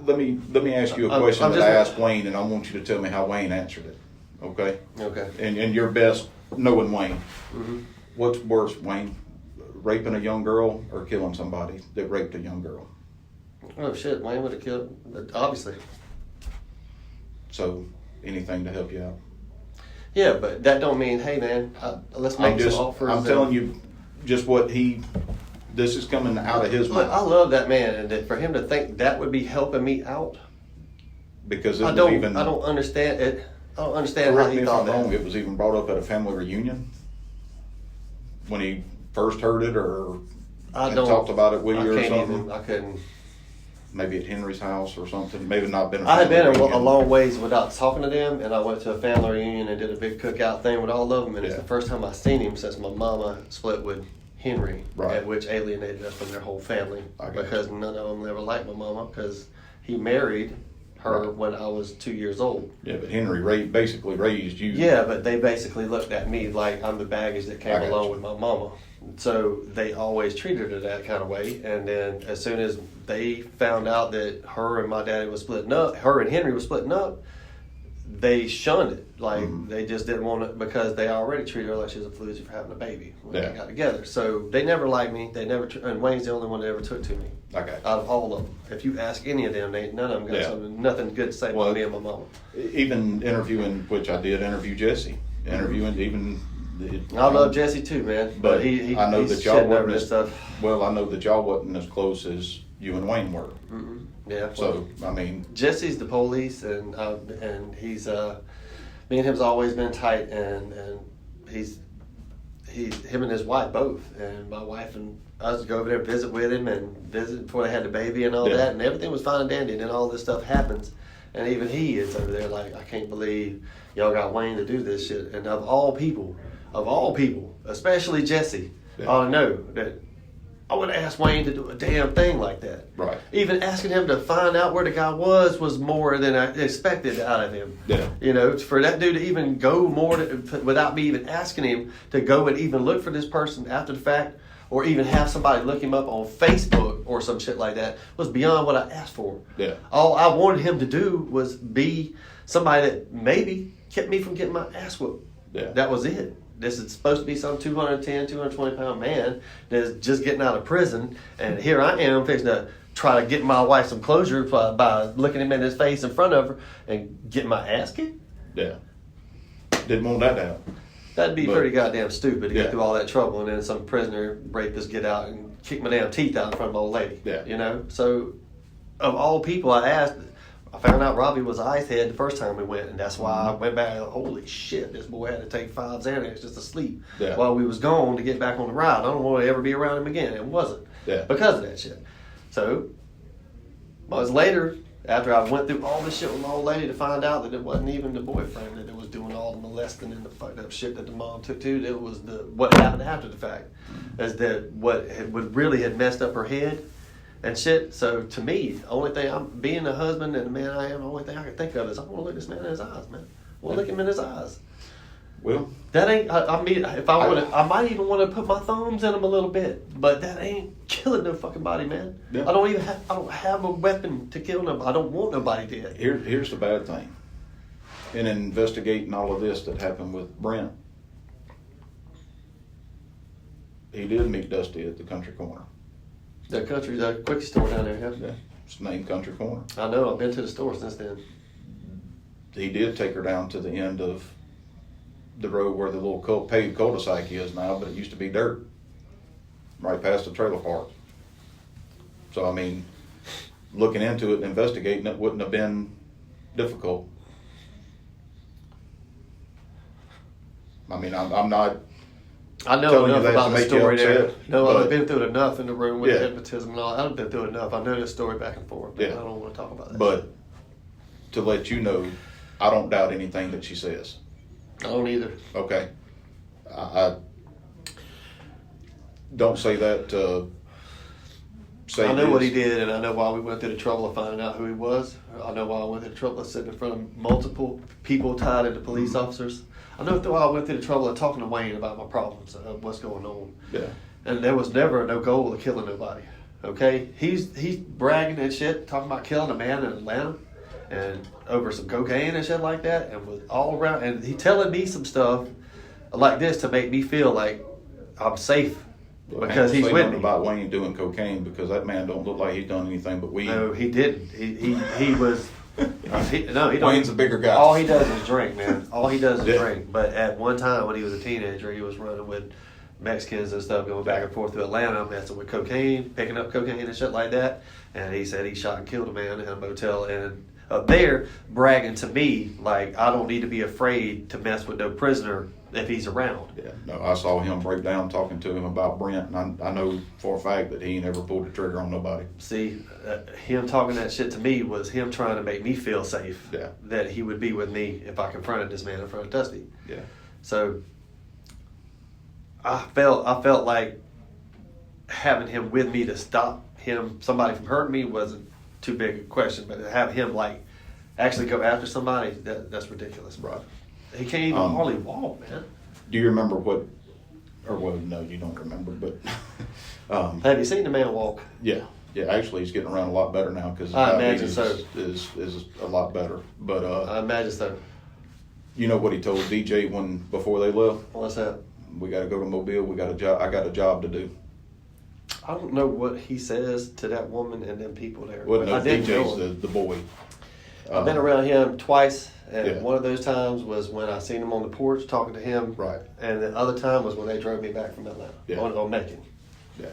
Let me ask you a I'm question that just- I asked Wayne, and I want you to tell me how Wayne answered it. Okay? okay. And your best knowing Wayne. Mm-hmm. What's worse, Wayne? Raping a young girl or killing somebody that raped a young girl? Oh shit, Wayne would have killed. Obviously. So anything to help you out. Yeah, but that don't mean, hey man, let's make some offers. I'm telling you, just what this is coming out of his Look, I mouth. love that man, and that for him to think that would be helping me out, Because it I was don't even. understand it. I don't understand how Correct me he if thought I'm that. wrong. It was even brought up at a family reunion when he first heard it, or I had don't talked about it with I you or can't something. even. I couldn't. Maybe at Henry's house or something. Maybe not been. I had been a reunion. long ways without talking to them, and I went to a family reunion and did a big cookout thing with all of them, and it's Yeah. the first time I seen him since my mama split with Henry, Right. which alienated us from their whole family I got you. because none of them ever liked my mama because he married her Right. when I was 2 years old. Yeah, but Henry basically raised you. Yeah, but they basically looked at me like I'm the baggage that came I got along you. with my mama. So they always treated her that kind of way. And then as soon as they found out that her and my daddy was splitting up, her and Henry was splitting up, they shunned it. Like they just didn't want it because they already treated her like she was a floozy for having a baby when Yeah. they got together. So they never liked me. They never, and Wayne's the only one that ever took to me. Okay. Out of all of them, if you ask any of them, none of them got Yeah. nothing good to say Well, about me and my mama. Even interviewing, which I did interview Jesse. Interviewing even. I love Jesse too, man. But he I know he's that y'all shitting over wasn't this as stuff. well. I know that y'all wasn't as close as you and Wayne were. Yeah. So I mean, Jesse's the police, and he's me and him's always been tight, and he's him and his wife both, and my wife and us would go over there and visit with him and visit before they had the baby and all Yeah. that, and everything was fine and dandy. And then all this stuff happens, and even he is over there like, I can't believe y'all got Wayne to do this shit. And of all people, especially Jesse, Yeah. ought to know that I would ask Wayne to do a damn thing like that. Right. Even asking him to find out where the guy was more than I expected out of him. Yeah. You know, for that dude to even go without me even asking him to go and even look for this person after the fact, or even have somebody look him up on Facebook or some shit like that, was beyond what I asked for. Yeah. All I wanted him to do was be somebody that maybe kept me from getting my ass whooped. Yeah. That was it. This is supposed to be some 210, 220 pound man that's just getting out of prison, and here I am fixing to try to get my wife some closure by looking him in his face in front of her and getting my ass kicked. Yeah. Didn't want that to happen. That'd be But- pretty goddamn stupid to Yeah. get through all that trouble and then some prisoner rapist get out and kick my damn teeth out in front of my old lady. Yeah. You know? So, of all people I asked, I found out Robbie was an ice head the first time we went, and that's why I went back. Holy shit, this boy had to take 5 Xanax just to sleep Yeah. while we was gone to get back on the ride. I don't want to ever be around him again. It wasn't Yeah. because of that shit. So, months later, after I went through all this shit with my old lady to find out that it wasn't even the boyfriend that was doing all the molesting and the fucked up shit that the mom took to, it was what happened after the fact, is that what really had messed up her head and shit. So to me, the only thing, I'm being a husband and the man I am, the only thing I can think of is I want to look this man in his eyes, man. I want to look him in his eyes. Well, That ain't. I mean, if I would, I might even want to put my thumbs in him a little bit, but that ain't killing no fucking body, man. Yeah. I don't have a weapon to kill nobody. I don't want nobody dead. here's the bad thing. In investigating all of this that happened with Brent, he did meet Dusty at the Country Corner. The quickie store down there. Yeah. Yeah. It's named Country Corner. I know. I've been to the store since then. He did take her down to the end of the road where the little paved cul-de-sac is now, but it used to be dirt right past the trailer park. So, I mean, looking into it and investigating it wouldn't have been difficult. I mean, I'm not. I know telling you enough that about to the make you story there. upset, No, but- I've been through it enough in the room with Yeah. hypnotism and all. I've been through it enough. I know this story back and forth, but Yeah. I don't want to talk about that. But to let you know, I don't doubt anything that she says. I don't either. Okay. I don't say that to say I know what he this. did, and I know why we went through the trouble of finding out who he was. I know why I went through the trouble of sitting in front of multiple people tied into police officers. I know why I went through the trouble of talking to Wayne about my problems, what's going on. Yeah. And there was never no goal of killing nobody. Okay, he's bragging and shit, talking about killing a man in Atlanta, and over some cocaine and shit like that, and was all around. And he telling me some stuff like this to make me feel like I'm safe because he's with me. About Wayne doing cocaine, because that man don't look like he's done anything but weed. No, he didn't. He was. He don't. Wayne's a bigger guy. All he does is drink, man. All he does is Yeah. drink. But at one time when he was a teenager, he was running with Mexicans and stuff, going back and forth to Atlanta, messing with cocaine, picking up cocaine and shit like that. And he said he shot and killed a man in a motel, and up there bragging to me like I don't need to be afraid to mess with no prisoner if he's around. Yeah, no, I saw him break down talking to him about Brent, and I know for a fact that he never pulled the trigger on nobody. See, him talking that shit to me was him trying to make me feel safe. Yeah. That he would be with me if I confronted this man in front of Dusty. Yeah. So I felt like having him with me to stop somebody from hurting me wasn't too big a question, but to have him like actually go after somebody, that's ridiculous, bro. He can't even hardly walk, man. Do you remember what? Or well, no, you don't remember, but Have you seen the man walk? yeah. Actually, he's getting around a lot better now because I imagine so. is a lot better. But I imagine so. you know what he told DJ before they left? What's that? We got to go to Mobile. We got a job. I got a job to do. I don't know what he says to that woman and them people there. Well, but no, I didn't know DJ's him. the boy. I've been around him twice, and Yeah. one of those times was when I seen him on the porch talking to him. Right. And the other time was when they drove me back from Atlanta. Yeah. On Macon. Yeah.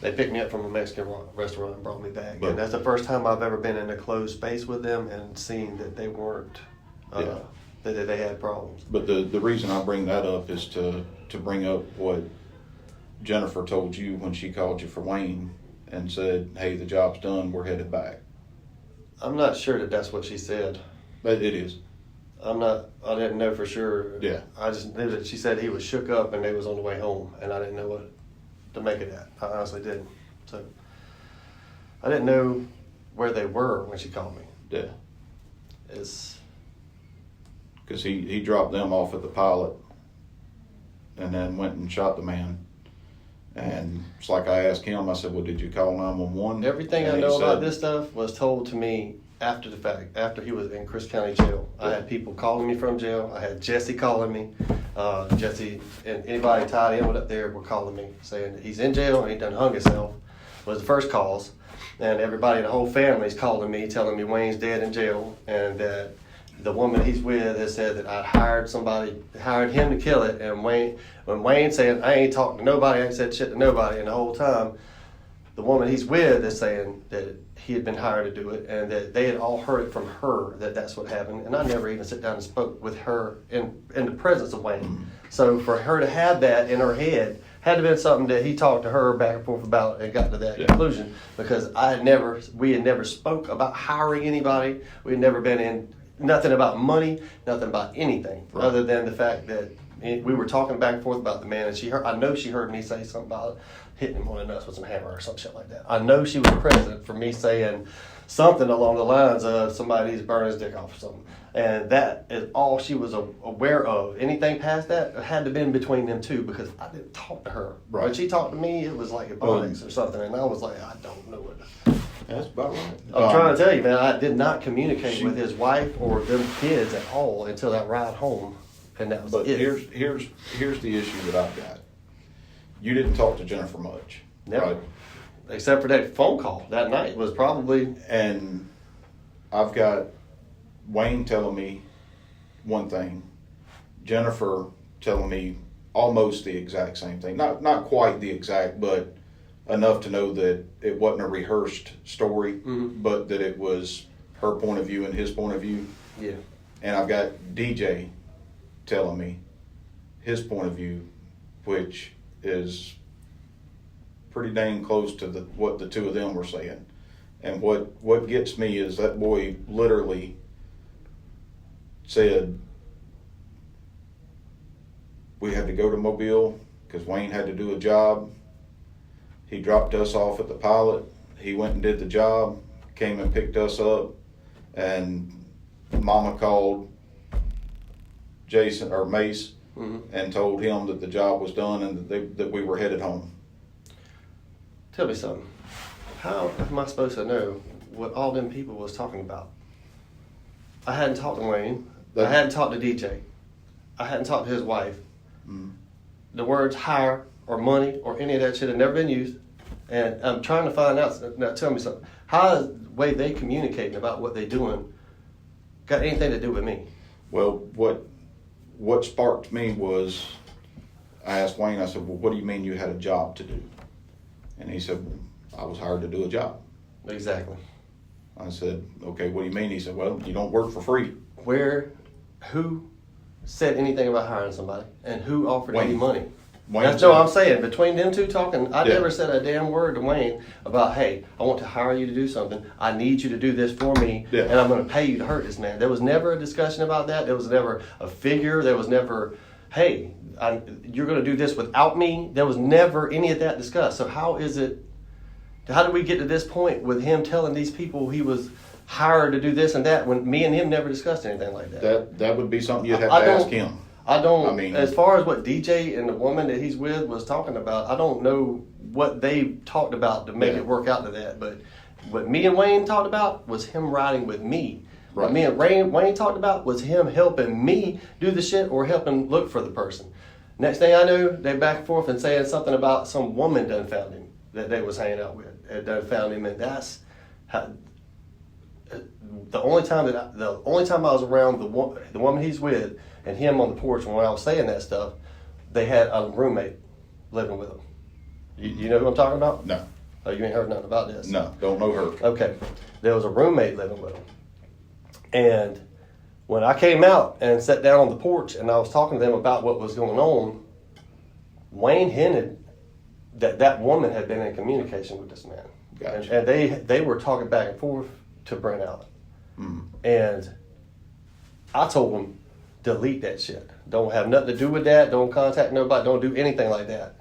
They picked me up from a Mexican restaurant and brought me back. But- And that's the first time I've ever been in a closed space with them and seen that they weren't, Yeah. that they had problems. But the reason I bring that up is to bring up what Jennifer told you when she called you for Wayne and said, "Hey, the job's done. We're headed back." I'm not sure that that's what she said. But it is. I didn't know for sure. Yeah. I just knew that she said he was shook up and they was on the way home, and I didn't know what to make of that. I honestly didn't. So I didn't know where they were when she called me. Yeah. It's Because he dropped them off at the pilot and then went and shot the man. And it's like I asked him, I said, "Well, did you call 911? everything And I he know about said- this stuff was told to me after the fact, after he was in Chris County Jail. I had people calling me from jail. I had Jesse calling me. Jesse and anybody tied in with up there were calling me saying that he's in jail and he done hung himself was the first calls. And everybody in the whole family's calling me, telling me Wayne's dead in jail, and that the woman he's with has said that I hired him to kill it. And when Wayne said, "I ain't talked to nobody, I ain't said shit to nobody," and the whole time, the woman he's with is saying that he had been hired to do it, and that they had all heard it from her that that's what happened. And I never even sat down and spoke with her in the presence of Wayne. So for her to have that in her head had to been something that he talked to her back and forth about and got to that conclusion, because we had never spoke about hiring anybody. We had never been in nothing about money, nothing about anything, other than the fact that we were talking back and forth about the man, and I know she heard me say something about hitting him on the nuts with some hammer or some shit like that. I know she was present for me saying something along the lines of somebody needs to burn his dick off or something. And that is all she was aware of. Anything past that had to have been between them two, because I didn't talk to her. Right. When she talked to me, it was like ebonics or something, and I was like, I don't know what. That's about right. I'm trying to tell you, man, I did not communicate with his wife or them kids at all until that ride home, and that was But it. here's the issue that I've got. You didn't talk to Jennifer much, Never. right? Except for that phone call that night was probably. And I've got Wayne telling me one thing, Jennifer telling me almost the exact same thing. Not quite the exact, but enough to know that it wasn't a rehearsed story, but that it was her point of view and his point of view. Yeah. And I've got DJ telling me his point of view, which is pretty dang close to what the two of them were saying. And what gets me is that boy literally said, we had to go to Mobile because Wayne had to do a job. He dropped us off at the pilot. He went and did the job, came and picked us up, and Mama called Jason or Mace and told him that the job was done and that we were headed home. Tell me something. How am I supposed to know what all them people was talking about? I hadn't talked to Wayne. I hadn't talked to DJ. I hadn't talked to his wife. The words hire or money or any of that shit had never been used. And I'm trying to find out. Now tell me something. How is the way they communicating about what they're doing got anything to do with me? Well, what sparked me was I asked Wayne, I said, well, what do you mean you had a job to do? And he said, well, I was hired to do a job. Exactly. I said, okay, what do you mean? He said, well, you don't work for free. Who said anything about hiring somebody? And who offered Wayne. any money? Wayne That's said- what I'm saying. Between them two talking, I Yeah. never said a damn word to Wayne about, hey, I want to hire you to do something. I need you to do this for me, Yeah. and I'm going to pay you to hurt this man. There was never a discussion about that. There was never a figure. There was never, hey, you're going to do this without me. There was never any of that discussed. So how did we get to this point with him telling these people he was hired to do this and that when me and him never discussed anything like that? That would be something you'd have I to don't- ask him. I mean, as far as what DJ and the woman that he's with was talking about, I don't know what they talked about to make Yeah. it work out to that. But what me and Wayne talked about was him riding with me. Right. What me and Wayne talked about was him helping me do the shit or helping look for the person. Next thing I knew, they back and forth and saying something about some woman done found him that they was hanging out with. Done found him, and that's how. The only time I was around the woman he's with and him on the porch when I was saying that stuff, they had a roommate living with them. You know who I'm talking about? No. Oh, you ain't heard nothing about this? No, don't know her. Okay. There was a roommate living with them. And when I came out and sat down on the porch and I was talking to them about what was going on, Wayne hinted that woman had been in communication with this man. Gotcha. And they were talking back and forth to Brent Allen. And I told him, delete that shit. Don't have nothing to do with that. Don't contact nobody. Don't do anything like that.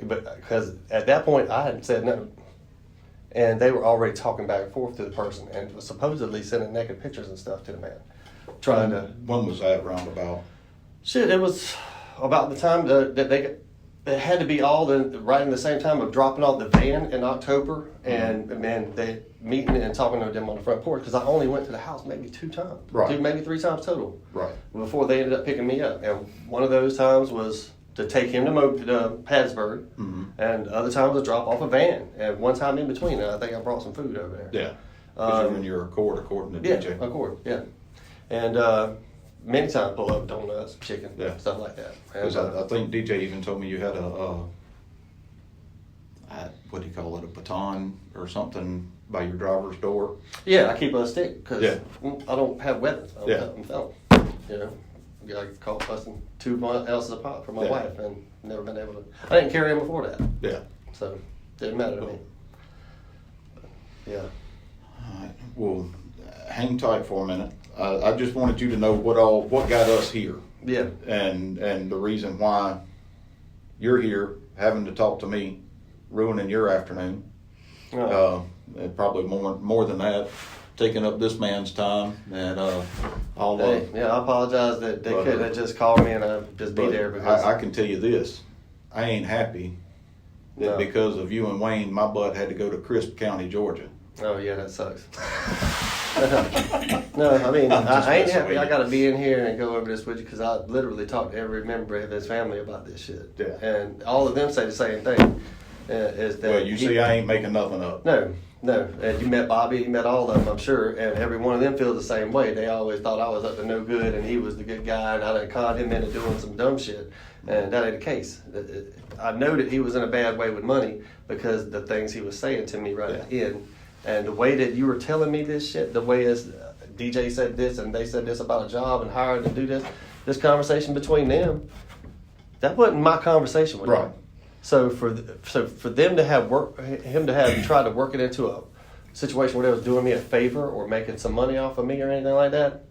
But because at that point I hadn't said nothing. And they were already talking back and forth to the person and was supposedly sending naked pictures and stuff to the man. Trying to... When was that roundabout? Shit, it was about the time that it had to be all right in the same time of dropping off the van in October and they meeting and talking to them on the front porch because I only went to the house maybe 2 times. Right. Maybe 3 times total. Right. Before they ended up picking me up. And one of those times was to take him to Hattiesburg, and the other time was to drop off a van. And one time in between, I think I brought some food over there. Yeah. Because you're in your accord according to Yeah, DJ. accord, yeah. And many times pull up donuts, chicken, Yeah. stuff like that. And, Because I think DJ even told me you had what do you call it, a baton or something by your driver's door. yeah, I keep a stick because Yeah. I don't have weapons. Yeah. I'm felon. You know, I caught busting 2 ounces of pot for my Yeah. wife and never been able to. I didn't carry them before that, Yeah. so didn't matter to me. Yeah. All right. Well, hang tight for a minute. I just wanted you to know what got us here. Yeah. And the reason why you're here having to talk to me, ruining your afternoon. And probably more than that, taking up this man's time and all Hey, yeah, I apologize that they But, couldn't have just called me and I'd just be but there because I can tell you this, I ain't happy that No. because of you and Wayne, my butt had to go to Crisp County, Georgia. oh yeah, that sucks. No, I mean I'm just I ain't messing happy. with I you. got to be in here and go over this with you because I literally talked to every member of his family about this shit. Yeah. And all of them say the same thing. Is that Well, you see, I ain't making nothing up. No, No, and you met Bobby, you met all of them, I'm sure, and every one of them feels the same way. They always thought I was up to no good, and he was the good guy, and I done conned him into doing some dumb shit, and that ain't the case. I know that he was in a bad way with money because the things he was saying to me right in, and the way that you were telling me this shit, the way DJ said this, and they said this about a job and hired to do this conversation between them, that wasn't my conversation with him. So for them to have tried to work it into a situation where they was doing me a favor or making some money off of me or anything like that,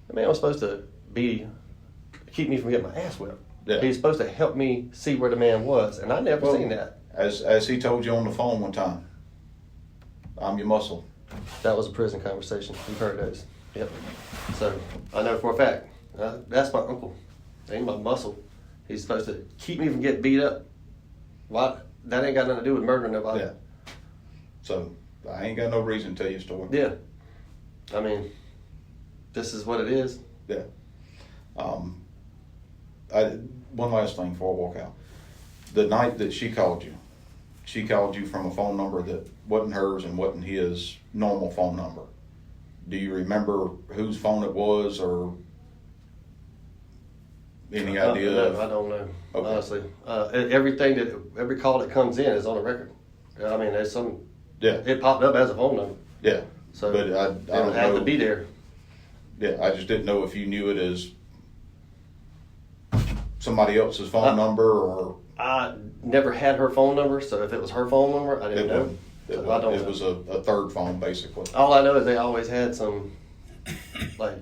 the man was supposed to keep me from getting my ass whipped. Yeah. He's supposed to help me see where the man was, and I never seen that. As he told you on the phone one time, I'm your muscle. That was a prison conversation. You've heard those. Yep. So I know for a fact that's my uncle. Ain't my muscle. He's supposed to keep me from getting beat up. What? That ain't got nothing to do with murdering nobody. Yeah. So I ain't got no reason to tell you a story. Yeah. I mean, this is what it is. Yeah. One last thing before I walk out. The night that she called you from a phone number that wasn't hers and wasn't his normal phone number. Do you remember whose phone it was or any idea? No, I don't know. Okay. Honestly, every call that comes in is on a record. I mean, there's some. Yeah. It popped up as a phone number. Yeah. So, but I don't have know. To be there. Yeah, I just didn't know if you knew it as somebody else's phone number or. I never had her phone number, so if it was her phone number, I didn't know. It was a third phone, basically. All I know is they always had some, like,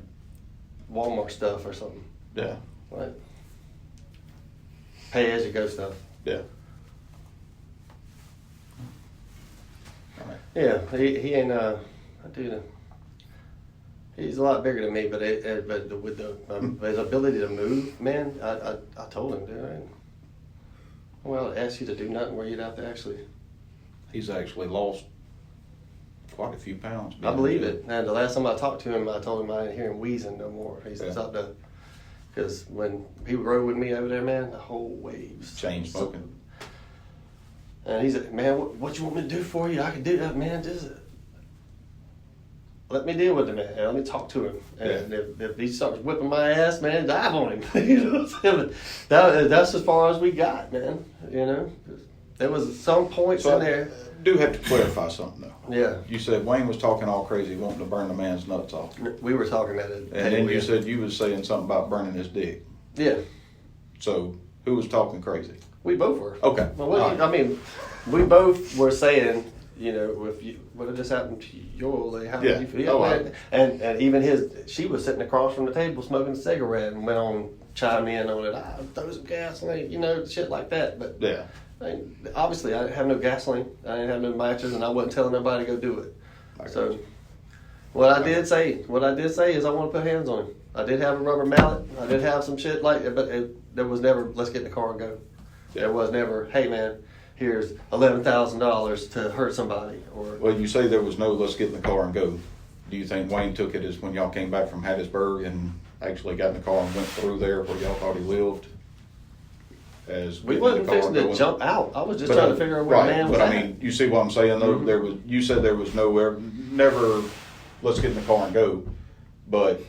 Walmart stuff or something. Yeah. Like, pay as you go stuff. Yeah. All right. Yeah, he ain't he's a lot bigger than me, but with his ability to move, man, I told him, dude, well, I asked you to do nothing where you'd have to actually. He's actually lost quite a few pounds. I believe it. And the last time I talked to him, I told him I didn't hear him wheezing no more. He's stopped to, because when he rode with me over there, man, the whole waves. Chain smoking. And he said, man, what you want me to do for you? I can do that, man. Just let me deal with him, man. And let me talk to him. And if he starts whipping my ass, man, dive on him. You know what I'm saying? That's as far as we got, man. You know? There was some points in there. I do have to clarify something, though. Yeah. You said Wayne was talking all crazy, wanting to burn the man's nuts off. We were talking at it. And then you said you was saying something about burning his dick. Yeah. So, who was talking crazy? We both were. Okay. Well, I mean, we both were saying, you know, what had just happened to your old lady? How did you feel? And even she was sitting across from the table smoking a cigarette and went on, chimed in on it. Throw some gasoline, you know, shit like that. But yeah. Obviously, I didn't have no gasoline. I didn't have no matches, and I wasn't telling nobody to go do it. So, what I did say is I want to put hands on him. I did have a rubber mallet. I did have some shit like it, but there was never, let's get in the car and go. Yeah. There was never, hey man, here's $11,000 to hurt somebody. Well, you say there was no let's get in the car and go. Do you think Wayne took it as when y'all came back from Hattiesburg and actually got in the car and went through there where y'all thought he lived? As we wasn't fixing to jump out. I was just trying to figure out where the man was at. But I mean, you see what I'm saying though? Mm-hmm. You said there was never let's get in the car and go, but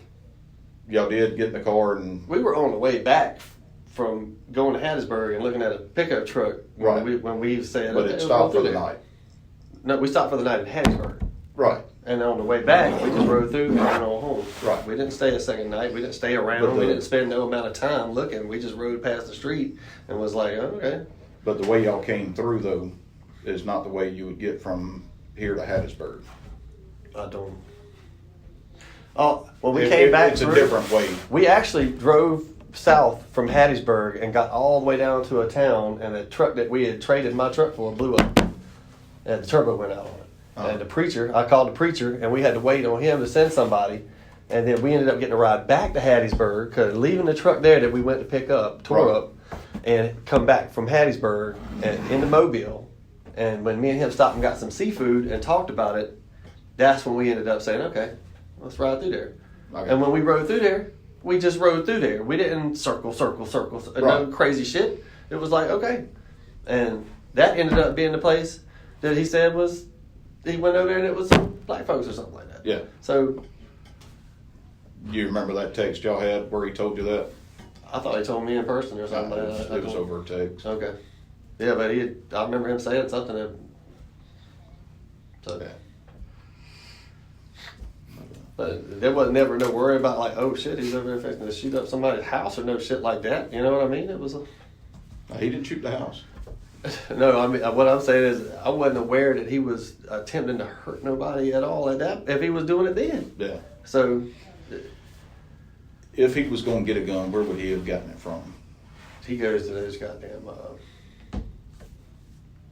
y'all did get in the car and we were on the way back from going to Hattiesburg and looking at a pickup truck when we said, but it stopped for the night. No, we stopped for the night in Hattiesburg. Right. And on the way back, we just rode through and went on home. Right. We didn't stay a second night. We didn't stay around. We didn't spend no amount of time looking. We just rode past the street and was like, oh, okay. But the way y'all came through, though, is not the way you would get from here to Hattiesburg. I don't. Oh, well, we came back. It's a different way. We actually drove south from Hattiesburg and got all the way down to a town, and the truck that we had traded my truck for blew up, and the turbo went out on it. And I called the preacher, and we had to wait on him to send somebody. And then we ended up getting a ride back to Hattiesburg, because leaving the truck there that we went to pick up, tore up, and come back from Hattiesburg and into Mobile. And when me and him stopped and got some seafood and talked about it, that's when we ended up saying, okay, let's ride through there. Okay. And when we rode through there, we just rode through there. We didn't circle, no crazy shit. It was like, okay. And that ended up being the place that he said was he went over there and it was some black folks or something like that. Yeah. So Do you remember that text y'all had where he told you that? I thought he told me in person or something It like was, that. it was over a text. Okay. Yeah, but I remember him saying something that. So. Yeah. But there was never no worry about like, oh shit, he's over there fixing to shoot up somebody's house or no shit like that. You know what I mean? It was. He didn't shoot the house. No, I mean what I'm saying is I wasn't aware that he was attempting to hurt nobody at all at that. If he was doing it then. Yeah. So. If he was going to get a gun, where would he have gotten it from? He goes to those goddamn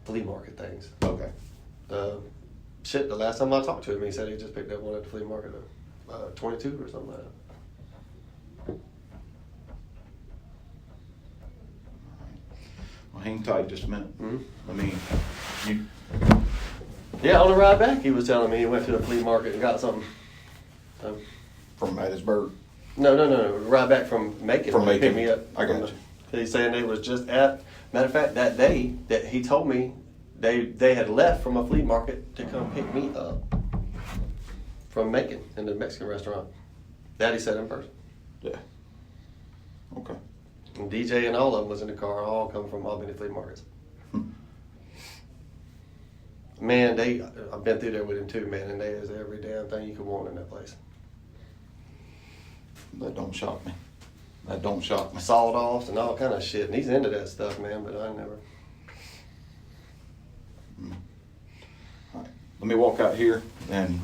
flea market things. Okay. Shit, the last time I talked to him, he said he just picked up one at the flea market, 22 or something like that. Well, hang tight just a minute. Mm-hmm. I mean, you. Yeah, on the ride back, he was telling me he went to the flea market and got something. From Hattiesburg. No. Ride back from Macon. From when he Macon. picked me up. I got you. He's saying they was just at. Matter of fact, that day that he told me, they had left from a flea market to come pick me up from Macon in the Mexican restaurant. That he said in person. Yeah. Okay. And DJ and all of them was in the car, all come from Albany flea markets. Man, I've been through there with him too, man, and there's every damn thing you could want in that place. That don't shock me. That don't shock me. Sawed offs and all kind of shit, and he's into that stuff, man, but I never. All right. Let me walk out here, and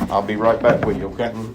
I'll be right back with you, okay? Mm-hmm.